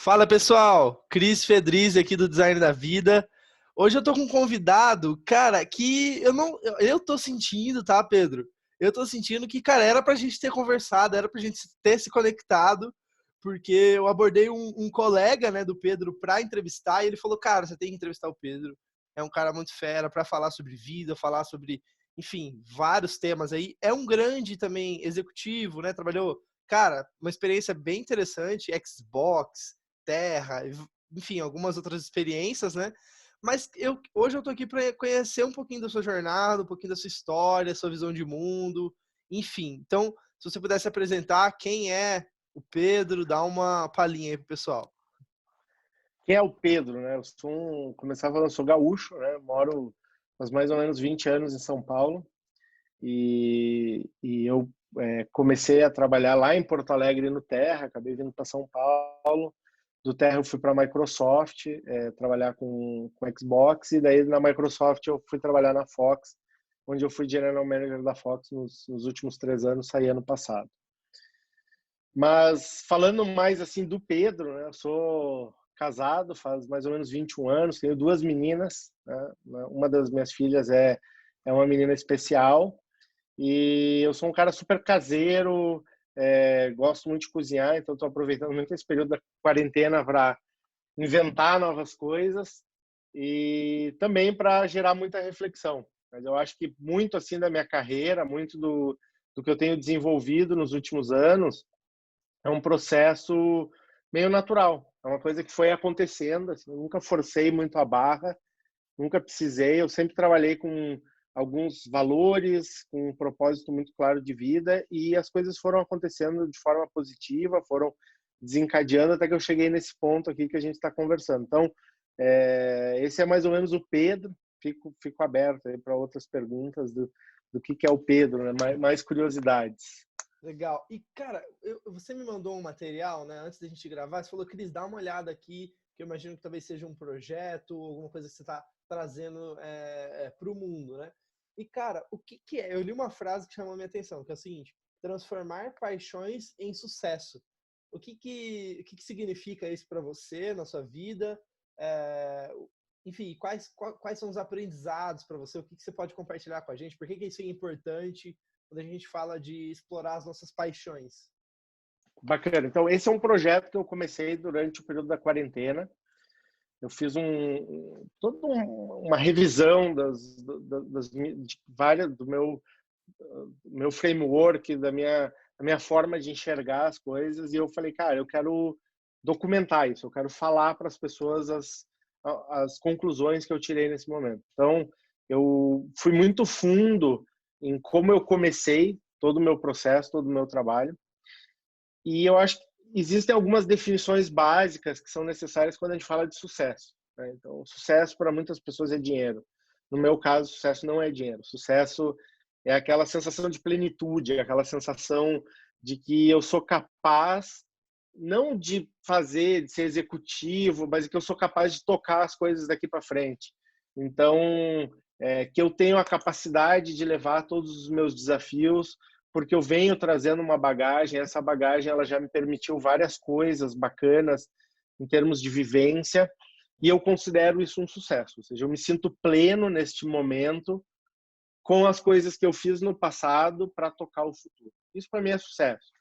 Fala pessoal, Cris Fedrizzi aqui do Design da Vida. Hoje eu tô com um convidado, cara, que eu não, eu tô sentindo, tá, Pedro? Eu tô sentindo que, cara, era pra gente ter conversado, era pra gente ter se conectado, porque eu abordei um colega, né, do Pedro pra entrevistar e ele falou, cara, você tem que entrevistar o Pedro. É um cara muito fera pra falar sobre vida, falar sobre, enfim, vários temas aí. É um grande também executivo, né? Trabalhou, cara, uma experiência bem interessante, Xbox, Terra, enfim, algumas outras experiências, né? Mas hoje eu tô aqui para conhecer um pouquinho da sua jornada, um pouquinho da sua história, sua visão de mundo, enfim. Então, se você pudesse apresentar quem é o Pedro, dá uma palhinha aí pro pessoal. Quem é o Pedro, né? Começar falando, eu sou gaúcho, né? Moro faz mais ou menos 20 anos em São Paulo e eu comecei a trabalhar lá em Porto Alegre no Terra, acabei vindo para São Paulo. Do Terra eu fui para a Microsoft, trabalhar com Xbox, e daí na Microsoft eu fui trabalhar na Fox, onde eu fui General Manager da Fox nos últimos 3 anos, saí ano passado. Mas falando mais assim do Pedro, né? Eu sou casado faz mais ou menos 21 anos, tenho duas meninas, né? Uma das minhas filhas é uma menina especial e eu sou um cara super caseiro, gosto muito de cozinhar, então estou aproveitando muito esse período da quarentena para inventar novas coisas e também para gerar muita reflexão. Mas eu acho que muito assim da minha carreira, muito do que eu tenho desenvolvido nos últimos anos é um processo meio natural. É uma coisa que foi acontecendo, assim, eu nunca forcei muito a barra, nunca precisei, eu sempre trabalhei com alguns valores, com um propósito muito claro de vida, e as coisas foram acontecendo de forma positiva, foram desencadeando até que eu cheguei nesse ponto aqui que a gente está conversando. Então, esse é mais ou menos o Pedro. Fico aberto aí para outras perguntas do que é o Pedro, né? Mais curiosidades. Legal. E, cara, você me mandou um material, né, antes da gente gravar, você falou, Cris, dá uma olhada aqui, que eu imagino que talvez seja um projeto, alguma coisa que você está trazendo para o mundo, né? E, cara, o que que é? Eu li uma frase que chamou a minha atenção, que é o seguinte, transformar paixões em sucesso. O que significa isso para você, na sua vida? É, enfim, quais são os aprendizados para você? O que você pode compartilhar com a gente? Por que isso é importante quando a gente fala de explorar as nossas paixões? Bacana. Então, esse é um projeto que eu comecei durante o período da quarentena. Eu fiz toda uma revisão de várias do meu framework, da minha forma de enxergar as coisas, e eu falei, cara, eu quero documentar isso, eu quero falar para as pessoas as conclusões que eu tirei nesse momento. Então, eu fui muito fundo em como eu comecei todo o meu processo, todo o meu trabalho, e eu acho que existem algumas definições básicas que são necessárias quando a gente fala de sucesso, né? Então, sucesso para muitas pessoas é dinheiro. No meu caso, sucesso não é dinheiro. Sucesso é aquela sensação de plenitude, é aquela sensação de que eu sou capaz, não de fazer, de ser executivo, mas de que eu sou capaz de tocar as coisas daqui para frente. Então, que eu tenho a capacidade de levar todos os meus desafios, porque eu venho trazendo uma bagagem, essa bagagem ela já me permitiu várias coisas bacanas em termos de vivência, e eu considero isso um sucesso. Ou seja, eu me sinto pleno neste momento com as coisas que eu fiz no passado para tocar o futuro. Isso para mim é sucesso.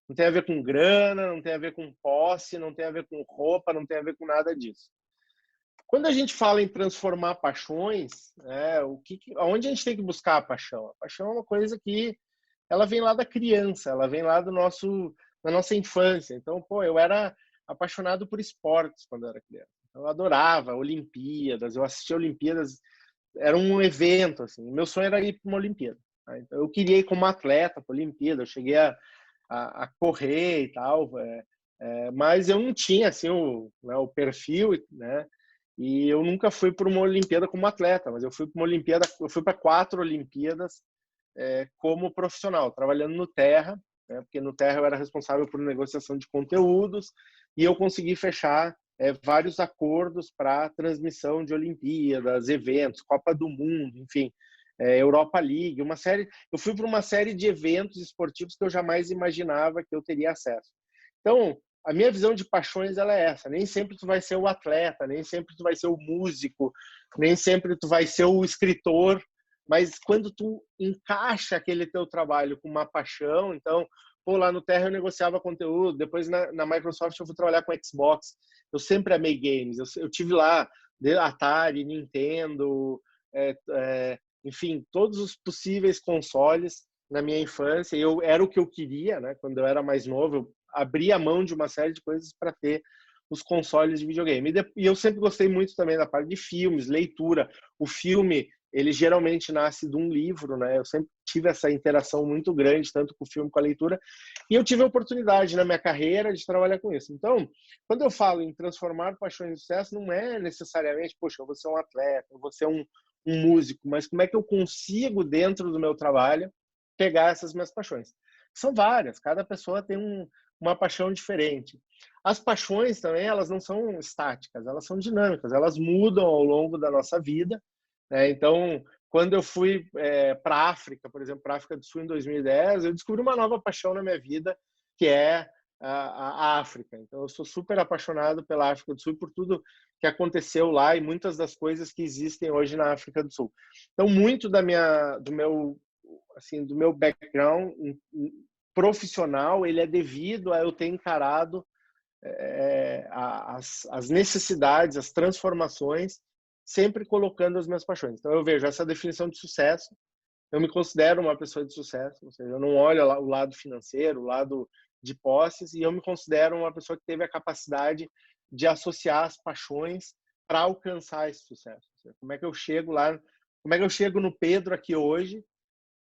Não tem a ver com grana, não tem a ver com posse, não tem a ver com roupa, não tem a ver com nada disso. Quando a gente fala em transformar paixões, aonde a gente tem que buscar a paixão? A paixão é uma coisa que ela vem lá da criança, ela vem lá da nossa infância. Então, eu era apaixonado por esportes quando eu era criança. Eu adorava Olimpíadas, eu assistia Olimpíadas, era um evento, assim. Meu sonho era ir para uma Olimpíada, tá? Então, eu queria ir como atleta para a Olimpíada, eu cheguei a correr e tal, mas eu não tinha assim o perfil, né? E eu nunca fui para uma Olimpíada como atleta, mas eu fui para uma Olimpíada, eu fui para 4 Olimpíadas como profissional, trabalhando no Terra, né? Porque no Terra eu era responsável por negociação de conteúdos e eu consegui fechar vários acordos para transmissão de Olimpíadas, eventos, Copa do Mundo, enfim, Europa League, uma série. Eu fui para uma série de eventos esportivos que eu jamais imaginava que eu teria acesso. Então, a minha visão de paixões ela é essa. Nem sempre tu vai ser o atleta, nem sempre tu vai ser o músico, nem sempre tu vai ser o escritor, mas quando tu encaixa aquele teu trabalho com uma paixão, então, pô, lá no Terra eu negociava conteúdo, depois na Microsoft eu fui trabalhar com Xbox, eu sempre amei games, eu tive lá Atari, Nintendo, enfim, todos os possíveis consoles na minha infância, era o que eu queria, né? Quando eu era mais novo, eu abria a mão de uma série de coisas para ter os consoles de videogame. E eu sempre gostei muito também da parte de filmes, leitura. O filme, ele geralmente nasce de um livro, né? Eu sempre tive essa interação muito grande, tanto com o filme como com a leitura, e eu tive a oportunidade na minha carreira de trabalhar com isso. Então, quando eu falo em transformar paixões em sucesso, não é necessariamente, poxa, eu vou ser um atleta, eu vou ser um músico, mas como é que eu consigo, dentro do meu trabalho, pegar essas minhas paixões? São várias, cada pessoa tem uma paixão diferente. As paixões também, elas não são estáticas, elas são dinâmicas, elas mudam ao longo da nossa vida, né? Então, quando eu fui para a África, por exemplo, para a África do Sul em 2010, eu descobri uma nova paixão na minha vida, que é a África. Então, eu sou super apaixonado pela África do Sul e por tudo que aconteceu lá e muitas das coisas que existem hoje na África do Sul. Então, muito do meu background profissional, ele é devido a eu ter encarado as necessidades, as transformações, sempre colocando as minhas paixões. Então, eu vejo essa definição de sucesso, eu me considero uma pessoa de sucesso, ou seja, eu não olho o lado financeiro, o lado de posses, e eu me considero uma pessoa que teve a capacidade de associar as paixões para alcançar esse sucesso. Ou seja, como é que eu chego lá, como é que eu chego no Pedro aqui hoje,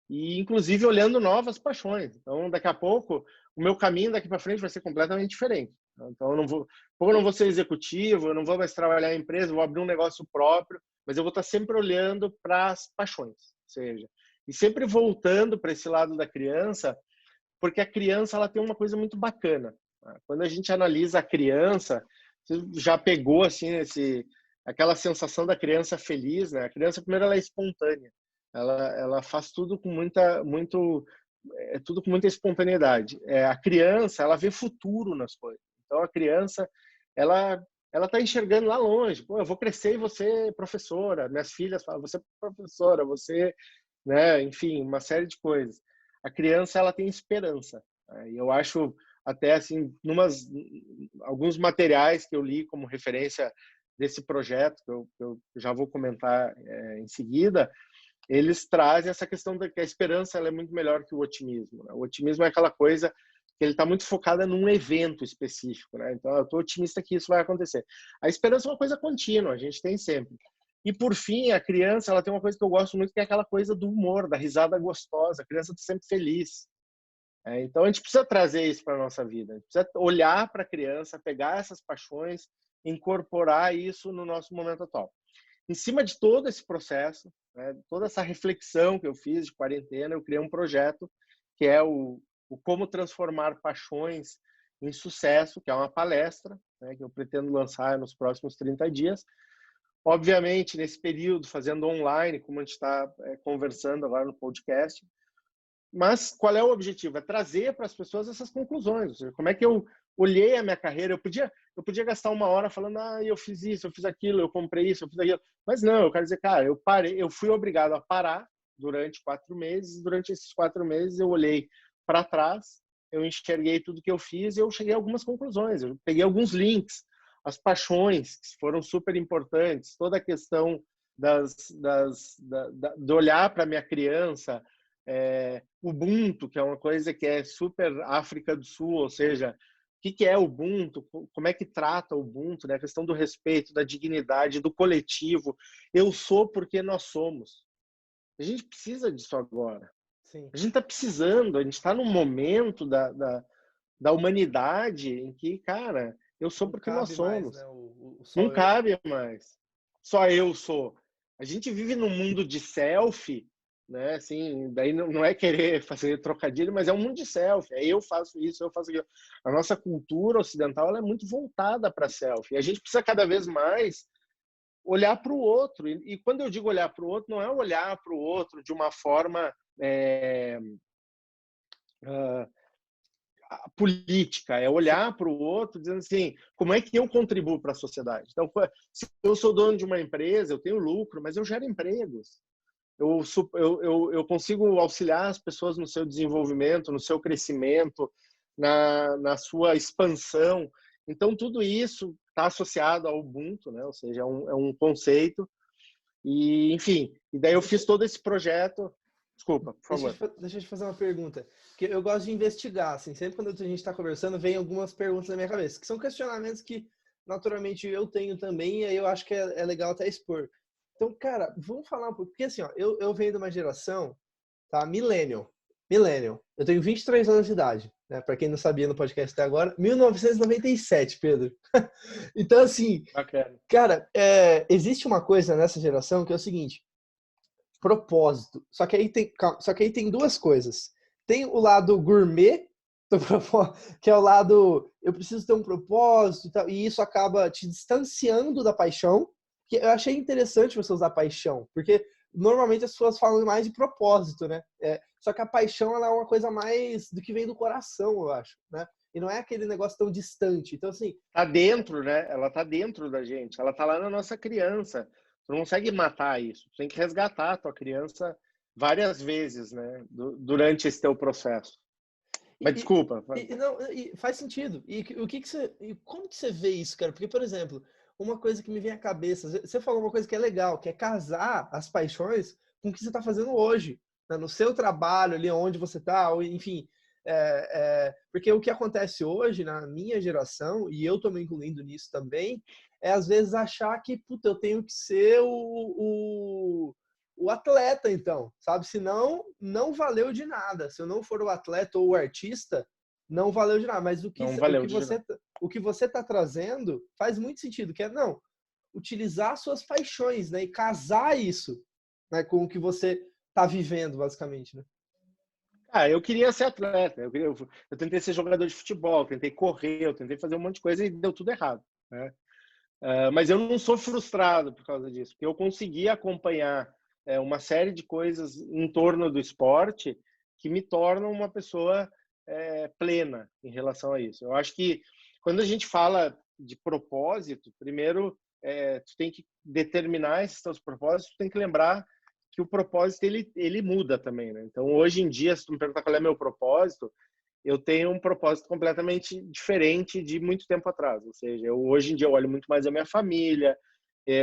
e inclusive olhando novas paixões. Então, daqui a pouco, o meu caminho daqui para frente vai ser completamente diferente. Então, eu não vou ser executivo, eu não vou mais trabalhar em empresa, vou abrir um negócio próprio, mas eu vou estar sempre olhando para as paixões, ou seja, e sempre voltando para esse lado da criança, porque a criança ela tem uma coisa muito bacana. Quando a gente analisa a criança, você já pegou assim aquela sensação da criança feliz, né? A criança primeiro ela é espontânea. Ela faz tudo com tudo com muita espontaneidade. A criança, ela vê futuro nas coisas. Então, a criança, ela está enxergando lá longe. Pô, eu vou crescer e vou ser professora. Minhas filhas falam, você é professora, você, né? Enfim, uma série de coisas. A criança, ela tem esperança. E eu acho até assim, alguns materiais que eu li como referência desse projeto, que eu já vou comentar em seguida, eles trazem essa questão de que a esperança ela é muito melhor que o otimismo. Né? O otimismo é aquela coisa que ele está muito focada num evento específico. Né? Então, eu estou otimista que isso vai acontecer. A esperança é uma coisa contínua, a gente tem sempre. E, por fim, a criança ela tem uma coisa que eu gosto muito, que é aquela coisa do humor, da risada gostosa. A criança está sempre feliz. Então, a gente precisa trazer isso para a nossa vida. A gente precisa olhar para a criança, pegar essas paixões, incorporar isso no nosso momento atual. Em cima de todo esse processo, né, toda essa reflexão que eu fiz de quarentena, eu criei um projeto que é o Como Transformar Paixões em Sucesso, que é uma palestra, né, que eu pretendo lançar nos próximos 30 dias. Obviamente, nesse período, fazendo online, como a gente está conversando agora no podcast. Mas qual é o objetivo? É trazer para as pessoas essas conclusões. Ou seja, como é que eu olhei a minha carreira? Eu podia gastar uma hora falando, eu fiz isso, eu fiz aquilo, eu comprei isso, eu fiz aquilo. Mas não, eu quero dizer, cara, eu fui obrigado a parar durante 4 meses. Durante esses 4 meses, eu olhei para trás, eu enxerguei tudo que eu fiz e eu cheguei a algumas conclusões. Eu peguei alguns links, as paixões que foram super importantes, toda a questão de olhar para a minha criança, Ubuntu, que é uma coisa que é super África do Sul, ou seja, o que é Ubuntu, como é que trata o Ubuntu, né? A questão do respeito, da dignidade, do coletivo. Eu sou porque nós somos. A gente precisa disso agora. Sim. A gente está precisando, a gente está num momento da humanidade em que, cara, eu sou porque nós somos. Mais, né? Não cabe mais. Só eu sou. A gente vive num mundo de selfie, né? Assim, daí não é querer fazer trocadilho, mas é um mundo de selfie. Eu faço isso, eu faço aquilo. A nossa cultura ocidental ela é muito voltada para selfie. E a gente precisa cada vez mais olhar para o outro. E quando eu digo olhar para o outro, não é olhar para o outro de uma forma a política, é olhar para o outro dizendo assim, como é que eu contribuo para a sociedade? Então, se eu sou dono de uma empresa, eu tenho lucro, mas eu gero empregos. Eu consigo auxiliar as pessoas no seu desenvolvimento, no seu crescimento, na sua expansão. Então, tudo isso está associado ao Ubuntu, né? Ou seja, é um conceito. E, enfim, e daí eu fiz todo esse projeto. Desculpa, por favor. Deixa eu te fazer uma pergunta. Porque eu gosto de investigar, assim, sempre quando a gente está conversando, vem algumas perguntas na minha cabeça, que são questionamentos que, naturalmente, eu tenho também, e aí eu acho que é legal até expor. Então, cara, vamos falar um pouco, porque assim, ó, eu venho de uma geração, tá, millennial. Eu tenho 23 anos de idade, né, para quem não sabia no podcast até agora, 1997, Pedro. Então, assim, Bacana. cara, existe uma coisa nessa geração que é o seguinte, propósito. Só que aí tem duas coisas. Tem o lado gourmet, que é o lado eu preciso ter um propósito e tal, e isso acaba te distanciando da paixão. Que eu achei interessante você usar paixão, porque normalmente as pessoas falam mais de propósito, né? Só que a paixão ela é uma coisa mais do que vem do coração, eu acho, né? E não é aquele negócio tão distante. Então, assim. Tá dentro, né? Ela tá dentro da gente. Ela tá lá na nossa criança. Tu não consegue matar isso. Tu tem que resgatar a tua criança várias vezes, né? Durante esse teu processo. Mas desculpa. Não, faz sentido. Como que você vê isso, cara? Porque, por exemplo, uma coisa que me vem à cabeça, você falou uma coisa que é legal, que é casar as paixões com o que você está fazendo hoje, né? No seu trabalho, ali onde você está, ou enfim. Porque o que acontece hoje na minha geração, e eu estou me incluindo nisso também, é às vezes achar que, puta, eu tenho que ser o atleta, então, sabe? Senão, não valeu de nada. Se eu não for o atleta ou o artista, não valeu de nada. Mas o que você está trazendo faz muito sentido, que é, não, utilizar suas paixões, né? E casar isso, né, com o que você está vivendo, basicamente, né? Eu queria ser atleta. Eu tentei ser jogador de futebol, tentei correr, eu tentei fazer um monte de coisa e deu tudo errado, né? Mas eu não sou frustrado por causa disso, porque eu consegui acompanhar uma série de coisas em torno do esporte que me tornam uma pessoa plena em relação a isso. Eu acho que quando a gente fala de propósito, primeiro tu tem que determinar esses teus propósitos, tu tem que lembrar que o propósito ele muda também, né? Então hoje em dia, se tu me perguntar qual é meu propósito, eu tenho um propósito completamente diferente de muito tempo atrás. Ou seja, hoje em dia eu olho muito mais a minha família.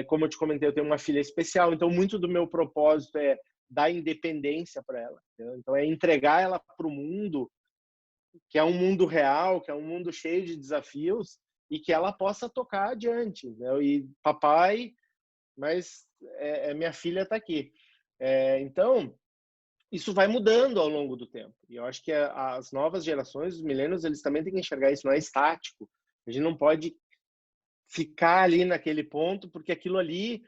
Como eu te comentei, eu tenho uma filha especial, então muito do meu propósito é dar independência para ela. Entendeu? Então é entregar ela para o mundo, que é um mundo real, que é um mundo cheio de desafios, e que ela possa tocar adiante. Né? E papai, mas minha filha está aqui. Então, isso vai mudando ao longo do tempo. E eu acho que as novas gerações, os milênios, eles também têm que enxergar isso, não é estático. A gente não pode ficar ali naquele ponto, porque aquilo ali,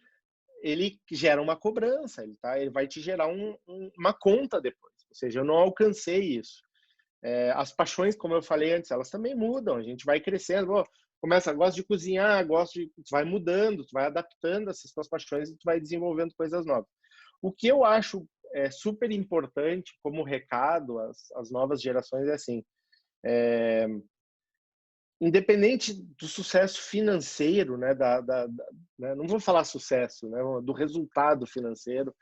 ele gera uma cobrança, ele vai te gerar uma conta depois. Ou seja, eu não alcancei isso. As paixões, como eu falei antes, elas também mudam. A gente vai crescendo. Gosta de cozinhar, tu vai mudando, tu vai adaptando essas tuas paixões e tu vai desenvolvendo coisas novas. O que eu acho super importante como recado às novas gerações é assim, independente do sucesso financeiro, né, né, não vou falar sucesso, né, do resultado financeiro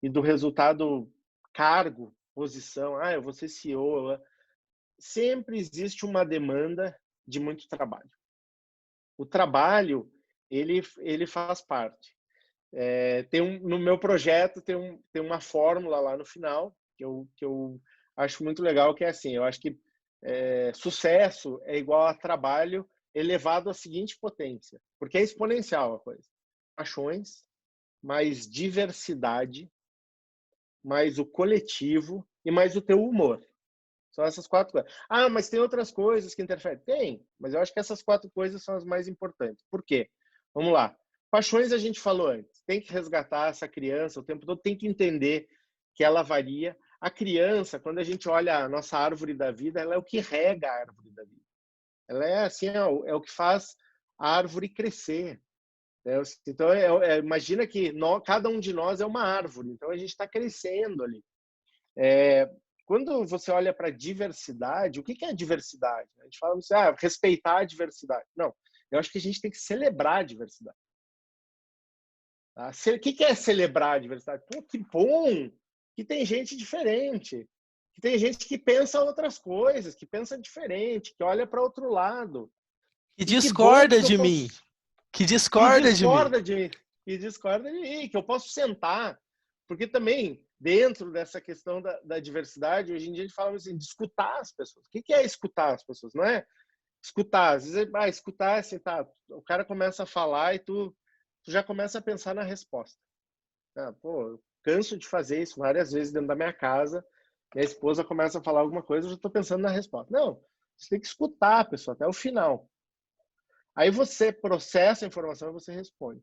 e do resultado cargo, posição, eu vou ser CEO, sempre existe uma demanda de muito trabalho. O trabalho, ele faz parte. No meu projeto tem uma fórmula lá no final que eu acho muito legal, que é assim, eu acho que sucesso é igual a trabalho elevado à seguinte potência, porque é exponencial a coisa. Paixões, mais diversidade, mais o coletivo e mais o teu humor. São essas 4 coisas. Mas tem outras coisas que interferem? Tem, mas eu acho que essas 4 coisas são as mais importantes. Por quê? Vamos lá. Paixões a gente falou antes. Tem que resgatar essa criança o tempo todo, tem que entender que ela varia. A criança, quando a gente olha a nossa árvore da vida, ela é o que rega a árvore da vida. Ela é assim, é o que faz a árvore crescer. Então, imagina que cada um de nós é uma árvore. Então, a gente está crescendo ali. quando você olha para diversidade, o que é diversidade? A gente fala assim, respeitar a diversidade. Não, eu acho que a gente tem que celebrar a diversidade. Tá? O que é celebrar a diversidade? Pô, que bom que tem gente diferente, que tem gente que pensa outras coisas, que pensa diferente, que olha para outro lado. Que E que bom discorda que eu de posso... mim. Que Que discorda de mim. discorda de mim. Que discorda de mim, que eu posso sentar. Porque também, dentro dessa questão da diversidade, hoje em dia a gente fala assim, de escutar as pessoas. O que é escutar as pessoas? Não é escutar. Às vezes, escutar assim, tá, o cara começa a falar e tu já começa a pensar na resposta. Pô, eu canso de fazer isso várias vezes dentro da minha casa. Minha esposa começa a falar alguma coisa, eu já estou pensando na resposta. Não, você tem que escutar a pessoa até o final. Aí você processa a informação e você responde.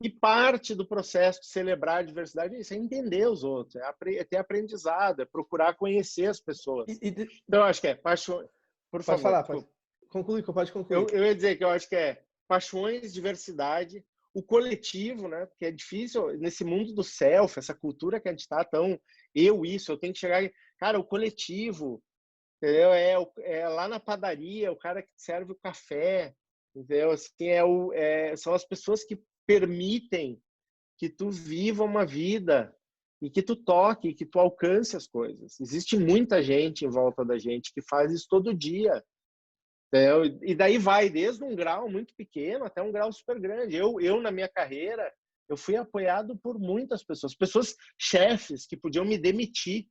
E parte do processo de celebrar a diversidade é isso, é entender os outros, é ter aprendizado, é procurar conhecer as pessoas. Então, eu acho que é paixão. Por Pode favor, falar, desculpa. pode concluir. Eu ia dizer que eu acho que é paixões, diversidade, o coletivo, né? Porque é difícil nesse mundo do self, essa cultura que a gente está tão eu tenho que chegar. Cara, o coletivo, entendeu? É lá na padaria, o cara que serve o café, entendeu? Assim, são as pessoas que permitem que tu viva uma vida e que tu toque, que tu alcance as coisas. Existe muita gente em volta da gente que faz isso todo dia. Entendeu? E daí vai desde um grau muito pequeno até um grau super grande. Eu na minha carreira, eu fui apoiado por muitas pessoas chefes que podiam me demitir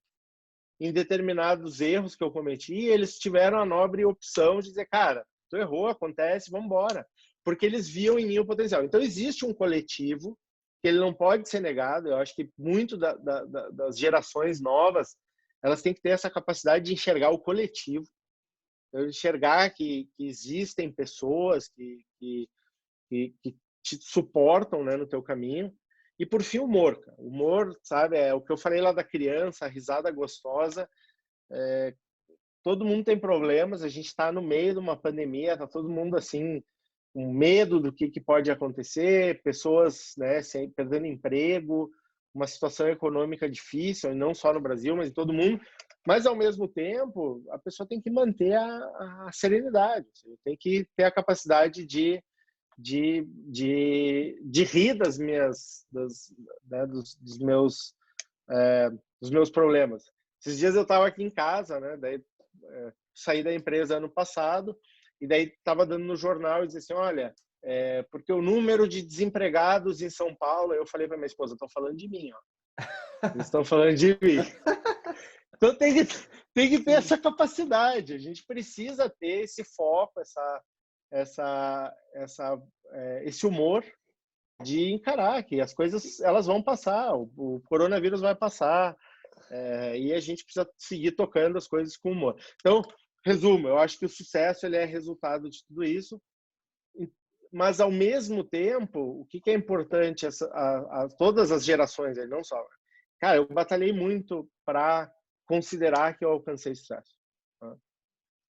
em determinados erros que eu cometi, e eles tiveram a nobre opção de dizer, cara, tu errou, acontece, vamos embora. Porque eles viam em mim o potencial. Então, existe um coletivo que ele não pode ser negado. Eu acho que muito das gerações novas, elas têm que ter essa capacidade de enxergar o coletivo, enxergar que existem pessoas que te suportam, né, no teu caminho. E, por fim, o humor. Cara. O humor, sabe, é o que eu falei lá da criança, a risada gostosa. Todo mundo tem problemas, a gente está no meio de uma pandemia, está todo mundo assim, com medo do que pode acontecer, pessoas, né, perdendo emprego, uma situação econômica difícil, e não só no Brasil, mas em todo mundo. Mas, ao mesmo tempo, a pessoa tem que manter a serenidade, tem que ter a capacidade de rir né, dos meus problemas. Esses dias eu estava aqui em casa, né? Daí saí da empresa ano passado e daí estava dando no jornal e dizia assim, olha, porque o número de desempregados em São Paulo, eu falei para minha esposa, estão falando de mim, ó. Eles estão falando de mim. Então tem que ter essa capacidade. A gente precisa ter esse foco, esse humor de encarar que as coisas elas vão passar, o coronavírus vai passar, e a gente precisa seguir tocando as coisas com humor. Então, resumo, eu acho que o sucesso ele é resultado de tudo isso, mas ao mesmo tempo, o que é importante a todas as gerações, não só. Cara, eu batalhei muito para considerar que eu alcancei sucesso. Tá?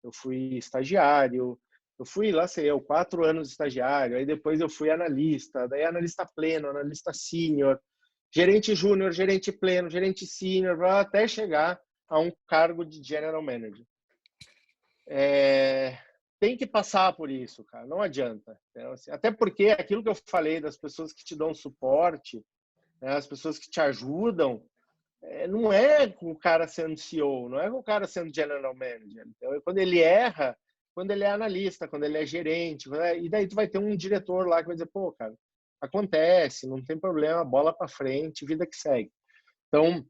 Eu fui estagiário, eu fui lá, sei eu, 4 anos de estagiário, aí depois eu fui analista, daí analista pleno, analista sênior, gerente júnior, gerente pleno, gerente sênior, até chegar a um cargo de general manager. Tem que passar por isso, cara, não adianta. Então, assim, até porque aquilo que eu falei das pessoas que te dão suporte, né, as pessoas que te ajudam, não é com o cara sendo CEO, não é com o cara sendo general manager. Então, quando ele erra, quando ele é analista, quando ele é gerente, e daí tu vai ter um diretor lá que vai dizer, pô, cara, acontece, não tem problema, bola para frente, vida que segue. Então,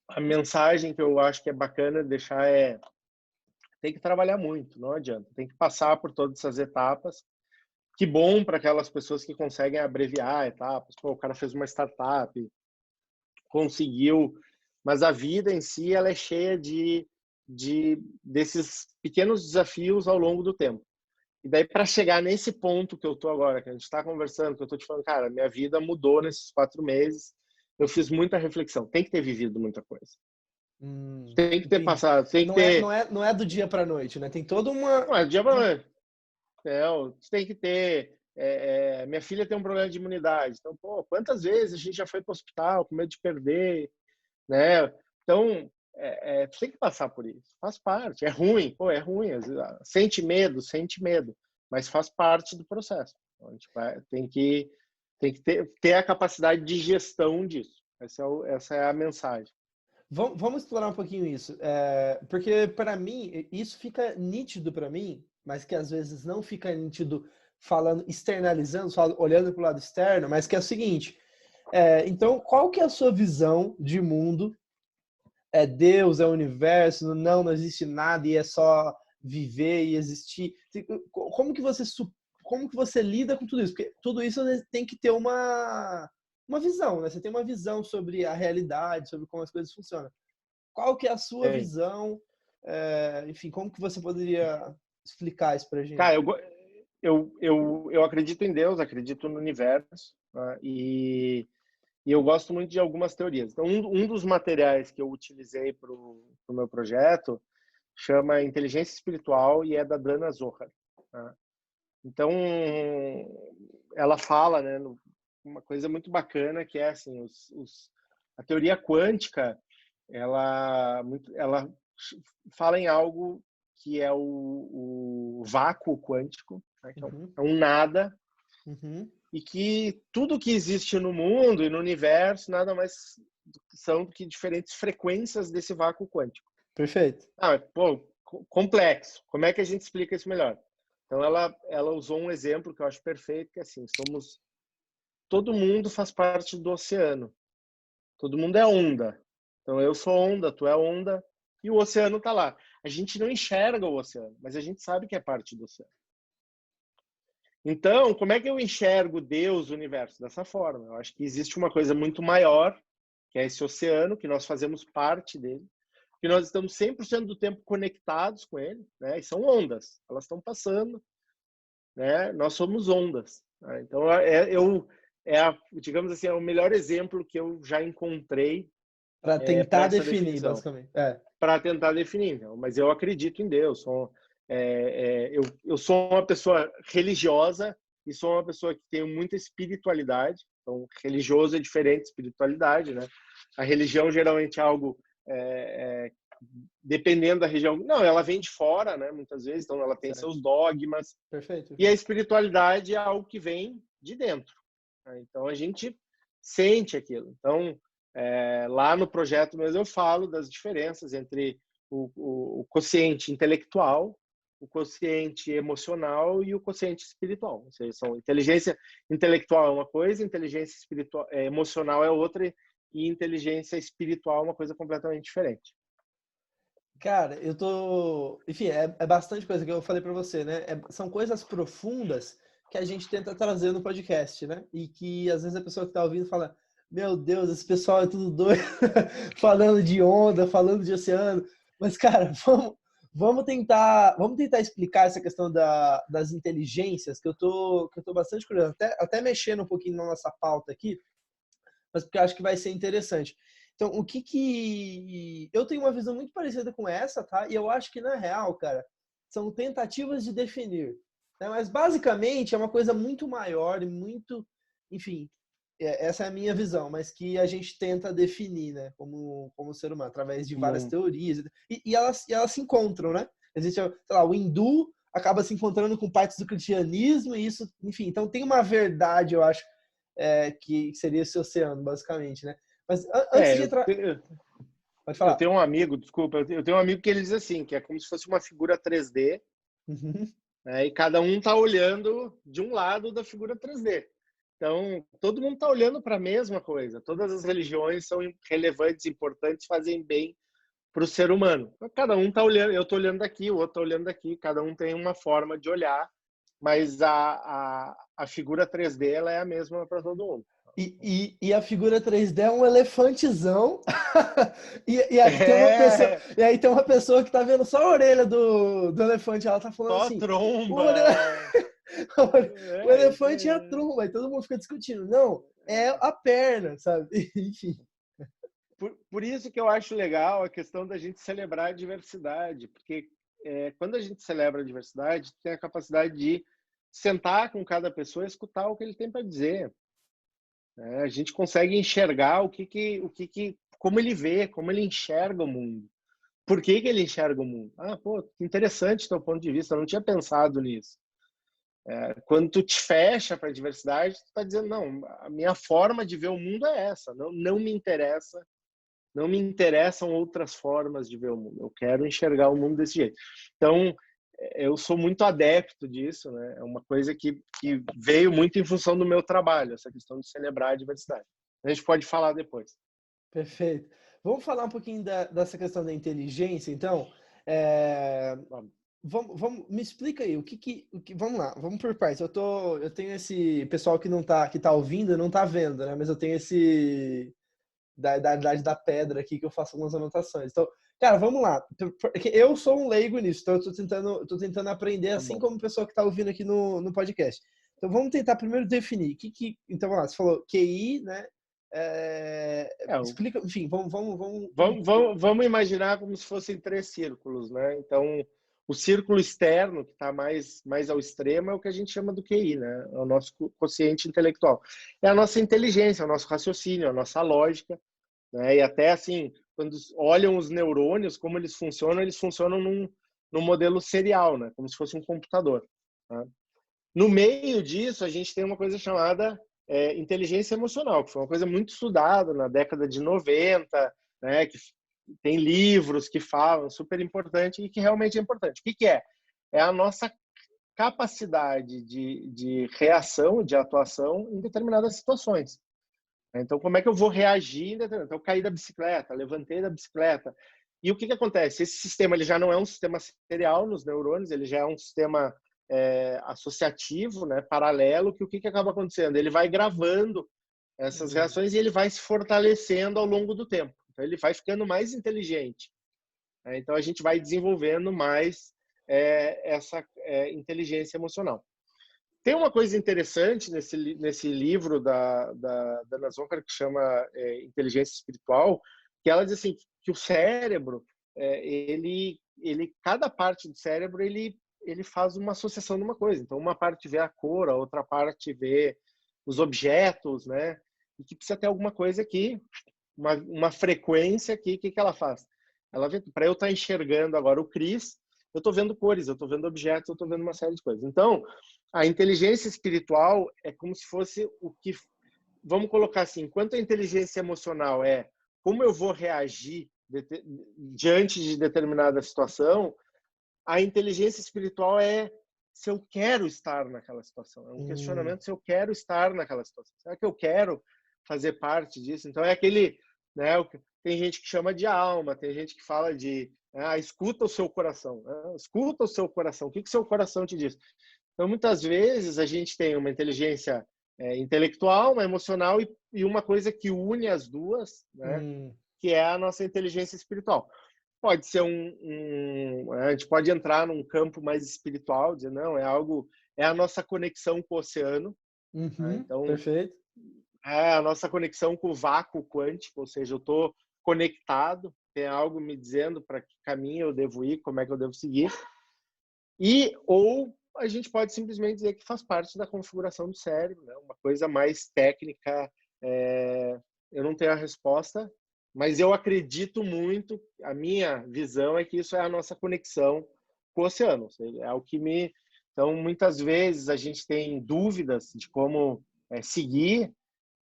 a mensagem que eu acho que é bacana deixar tem que trabalhar muito, não adianta, tem que passar por todas essas etapas. Que bom para aquelas pessoas que conseguem abreviar etapas. Pô, o cara fez uma startup, conseguiu, mas a vida em si ela é cheia desses pequenos desafios ao longo do tempo. E daí para chegar nesse ponto que eu tô agora, que a gente está conversando, que eu tô te falando, cara, minha vida mudou nesses 4 meses. Eu fiz muita reflexão. Tem que ter vivido muita coisa. Tem que ter Entendi. passado, tem que ter. Não é do dia para noite, né? Tem toda uma. Não é dia para noite. Tem que ter. Minha filha tem um problema de imunidade. Então, pô, quantas vezes a gente já foi para o hospital com medo de perder, né? Então, tu tem que passar por isso. Faz parte. É ruim, pô, é ruim. Às vezes, sente medo, mas faz parte do processo. Então, a gente tem que ter a capacidade de gestão disso. Essa é a mensagem. Vamos explorar um pouquinho isso, porque para mim isso fica nítido para mim, mas que às vezes não fica nítido falando, externalizando, olhando para o lado externo, mas que é o seguinte. Então, qual que é a sua visão de mundo? É Deus, é o universo? Não existe nada e é só viver e existir. Como que você lida com tudo isso? Porque tudo isso tem que ter uma visão, né? Você tem uma visão sobre a realidade, sobre como as coisas funcionam. Qual que é a sua visão? Enfim, como que você poderia explicar isso pra gente? Cara, eu acredito em Deus, acredito no universo, né? E eu gosto muito de algumas teorias. Então, um dos materiais que eu utilizei para o meu projeto chama Inteligência Espiritual e é da Dana Zohar, né? Então, ela fala, né, uma coisa muito bacana que é assim, a teoria quântica, ela fala em algo que é o vácuo quântico, né, que é um nada, e que tudo que existe no mundo e no universo nada mais são do que diferentes frequências desse vácuo quântico. Perfeito. Pô, complexo. Como é que a gente explica isso melhor? Então ela usou um exemplo que eu acho perfeito, que é assim, todo mundo faz parte do oceano. Todo mundo é onda. Então eu sou onda, tu é onda e o oceano está lá. A gente não enxerga o oceano, mas a gente sabe que é parte do oceano. Então, como é que eu enxergo Deus, o universo? Dessa forma. Eu acho que existe uma coisa muito maior, que é esse oceano, que nós fazemos parte dele, que nós estamos 100% do tempo conectados com ele, né? E são ondas, elas estão passando, né? Nós somos ondas, né? Então, digamos assim, é o melhor exemplo que eu já encontrei para tentar para essa definir, definição. basicamente. Para tentar definir, então. Mas eu acredito em Deus. Eu sou uma pessoa religiosa e sou uma pessoa que tem muita espiritualidade. Então, religioso é diferente de espiritualidade, né? A religião geralmente é algo dependendo da região. Não, ela vem de fora, né? Muitas vezes, então ela tem seus dogmas. Perfeito. E a espiritualidade é algo que vem de dentro, né? Então a gente sente aquilo. Então lá no projeto mesmo eu falo das diferenças entre o quociente intelectual, o quociente emocional e o quociente espiritual. Ou seja, inteligência intelectual é uma coisa, inteligência espiritual, emocional é outra, e inteligência espiritual é uma coisa completamente diferente. Cara, eu tô... Enfim, é bastante coisa que eu falei pra você, né? São coisas profundas que a gente tenta trazer no podcast, né? E que às vezes a pessoa que tá ouvindo fala: meu Deus, esse pessoal é tudo doido, falando de onda, falando de oceano. Mas, cara, vamos tentar explicar essa questão das inteligências, que eu tô bastante curioso. Até mexendo um pouquinho na nossa pauta aqui, mas porque eu acho que vai ser interessante. Então, eu tenho uma visão muito parecida com essa, tá? E eu acho que, na real, cara, são tentativas de definir, né? Mas, basicamente, é uma coisa muito maior e muito... Enfim, essa é a minha visão, mas que a gente tenta definir, né? Como ser humano, através de várias teorias. E elas se encontram, né? Existe, sei lá, o hindu acaba se encontrando com partes do cristianismo e isso... Enfim, então tem uma verdade, eu acho, que seria esse oceano, basicamente, né? Mas antes de entrar... Pode falar. Eu tenho um amigo, desculpa, eu tenho um amigo que ele diz assim, que é como se fosse uma figura 3D, né, e cada um está olhando de um lado da figura 3D. Então, todo mundo está olhando para a mesma coisa. Todas as religiões são relevantes, importantes, fazem bem para o ser humano. Cada um está olhando, eu estou olhando daqui, o outro está olhando daqui, cada um tem uma forma de olhar, mas a figura 3D ela é a mesma para todo mundo. E a figura 3D é um elefantezão. e aí tem uma pessoa que tá vendo só a orelha do elefante. Ela tá falando só assim: tromba. O elefante é a tromba. E todo mundo fica discutindo. Não, é a perna, sabe? Enfim. Por isso que eu acho legal a questão da gente celebrar a diversidade. Porque quando a gente celebra a diversidade, tem a capacidade de sentar com cada pessoa e escutar o que ele tem para dizer. A gente consegue enxergar como ele vê, como ele enxerga o mundo. Por que que ele enxerga o mundo? Pô, que interessante teu ponto de vista, eu não tinha pensado nisso. Quando tu te fecha para a diversidade, tu está dizendo, não, a minha forma de ver o mundo é essa, não me interessa, não me interessam outras formas de ver o mundo, eu quero enxergar o mundo desse jeito. Então, eu sou muito adepto disso, né? É uma coisa que veio muito em função do meu trabalho, essa questão de celebrar a diversidade. A gente pode falar depois. Perfeito. Vamos falar um pouquinho dessa questão da inteligência, então. Vamos. Me explica aí, vamos lá, vamos por partes. Eu tenho esse pessoal que tá ouvindo, não tá vendo, né? Mas eu tenho esse da idade da pedra aqui que eu faço algumas anotações. Então, cara, vamos lá. Porque eu sou um leigo nisso, então eu tô tentando aprender Tá assim bom. como o pessoal que tá ouvindo aqui no podcast. Então, vamos tentar primeiro definir. Então, vamos lá, você falou QI, né? Explica, enfim, Vamos imaginar como se fossem 3 círculos, né? Então, o círculo externo, que está mais ao extremo, é o que a gente chama do QI, né? É o nosso quociente intelectual. É a nossa inteligência, o nosso raciocínio, a nossa lógica, né? E até assim, quando olham os neurônios, como eles funcionam num modelo serial, né? Como se fosse um computador. Tá? No meio disso, a gente tem uma coisa chamada inteligência emocional, que foi uma coisa muito estudada na década de 90, né, que tem livros que falam, super importante e que realmente é importante. O que é? É a nossa capacidade de reação, de atuação em determinadas situações. Então, como é que eu vou reagir? Então, eu caí da bicicleta, levantei da bicicleta. E o que acontece? Esse sistema ele já não é um sistema serial nos neurônios, ele já é um sistema associativo, né, paralelo, que o que acaba acontecendo? Ele vai gravando essas reações e ele vai se fortalecendo ao longo do tempo. Então, ele vai ficando mais inteligente. Né? Então, a gente vai desenvolvendo mais essa inteligência emocional. Tem uma coisa interessante nesse livro da Dana Zoncar que chama Inteligência Espiritual, que ela diz assim, que o cérebro, cada parte do cérebro, ele faz uma associação de uma coisa. Então, uma parte vê a cor, a outra parte vê os objetos, né? E que precisa ter alguma coisa aqui, uma frequência aqui. O que ela faz? Ela vê, para eu estar enxergando agora o Cris, eu estou vendo cores, eu estou vendo objetos, eu estou vendo uma série de coisas. Então, a inteligência espiritual é como se fosse o que... Vamos colocar assim, enquanto a inteligência emocional é como eu vou reagir diante de determinada situação, a inteligência espiritual é se eu quero estar naquela situação. É um questionamento se eu quero estar naquela situação. Será que eu quero fazer parte disso? Então, é aquele... Né, tem gente que chama de alma, tem gente que fala de escuta o seu coração. Né? Escuta o seu coração. O que o seu coração te diz? Então, muitas vezes, a gente tem uma inteligência intelectual, uma emocional e uma coisa que une as duas, né? Que é a nossa inteligência espiritual. Pode ser a gente pode entrar num campo mais espiritual, dizer, não, é a nossa conexão com o oceano. Né? Então, perfeito. É a nossa conexão com o vácuo quântico, ou seja, eu estou conectado, tem algo me dizendo para que caminho eu devo ir, como é que eu devo seguir. Ou a gente pode simplesmente dizer que faz parte da configuração do cérebro, né? Uma coisa mais técnica. Eu não tenho a resposta, mas eu acredito muito, a minha visão é que isso é a nossa conexão com o oceano. Ou seja, é o que me... Então, muitas vezes a gente tem dúvidas de como seguir,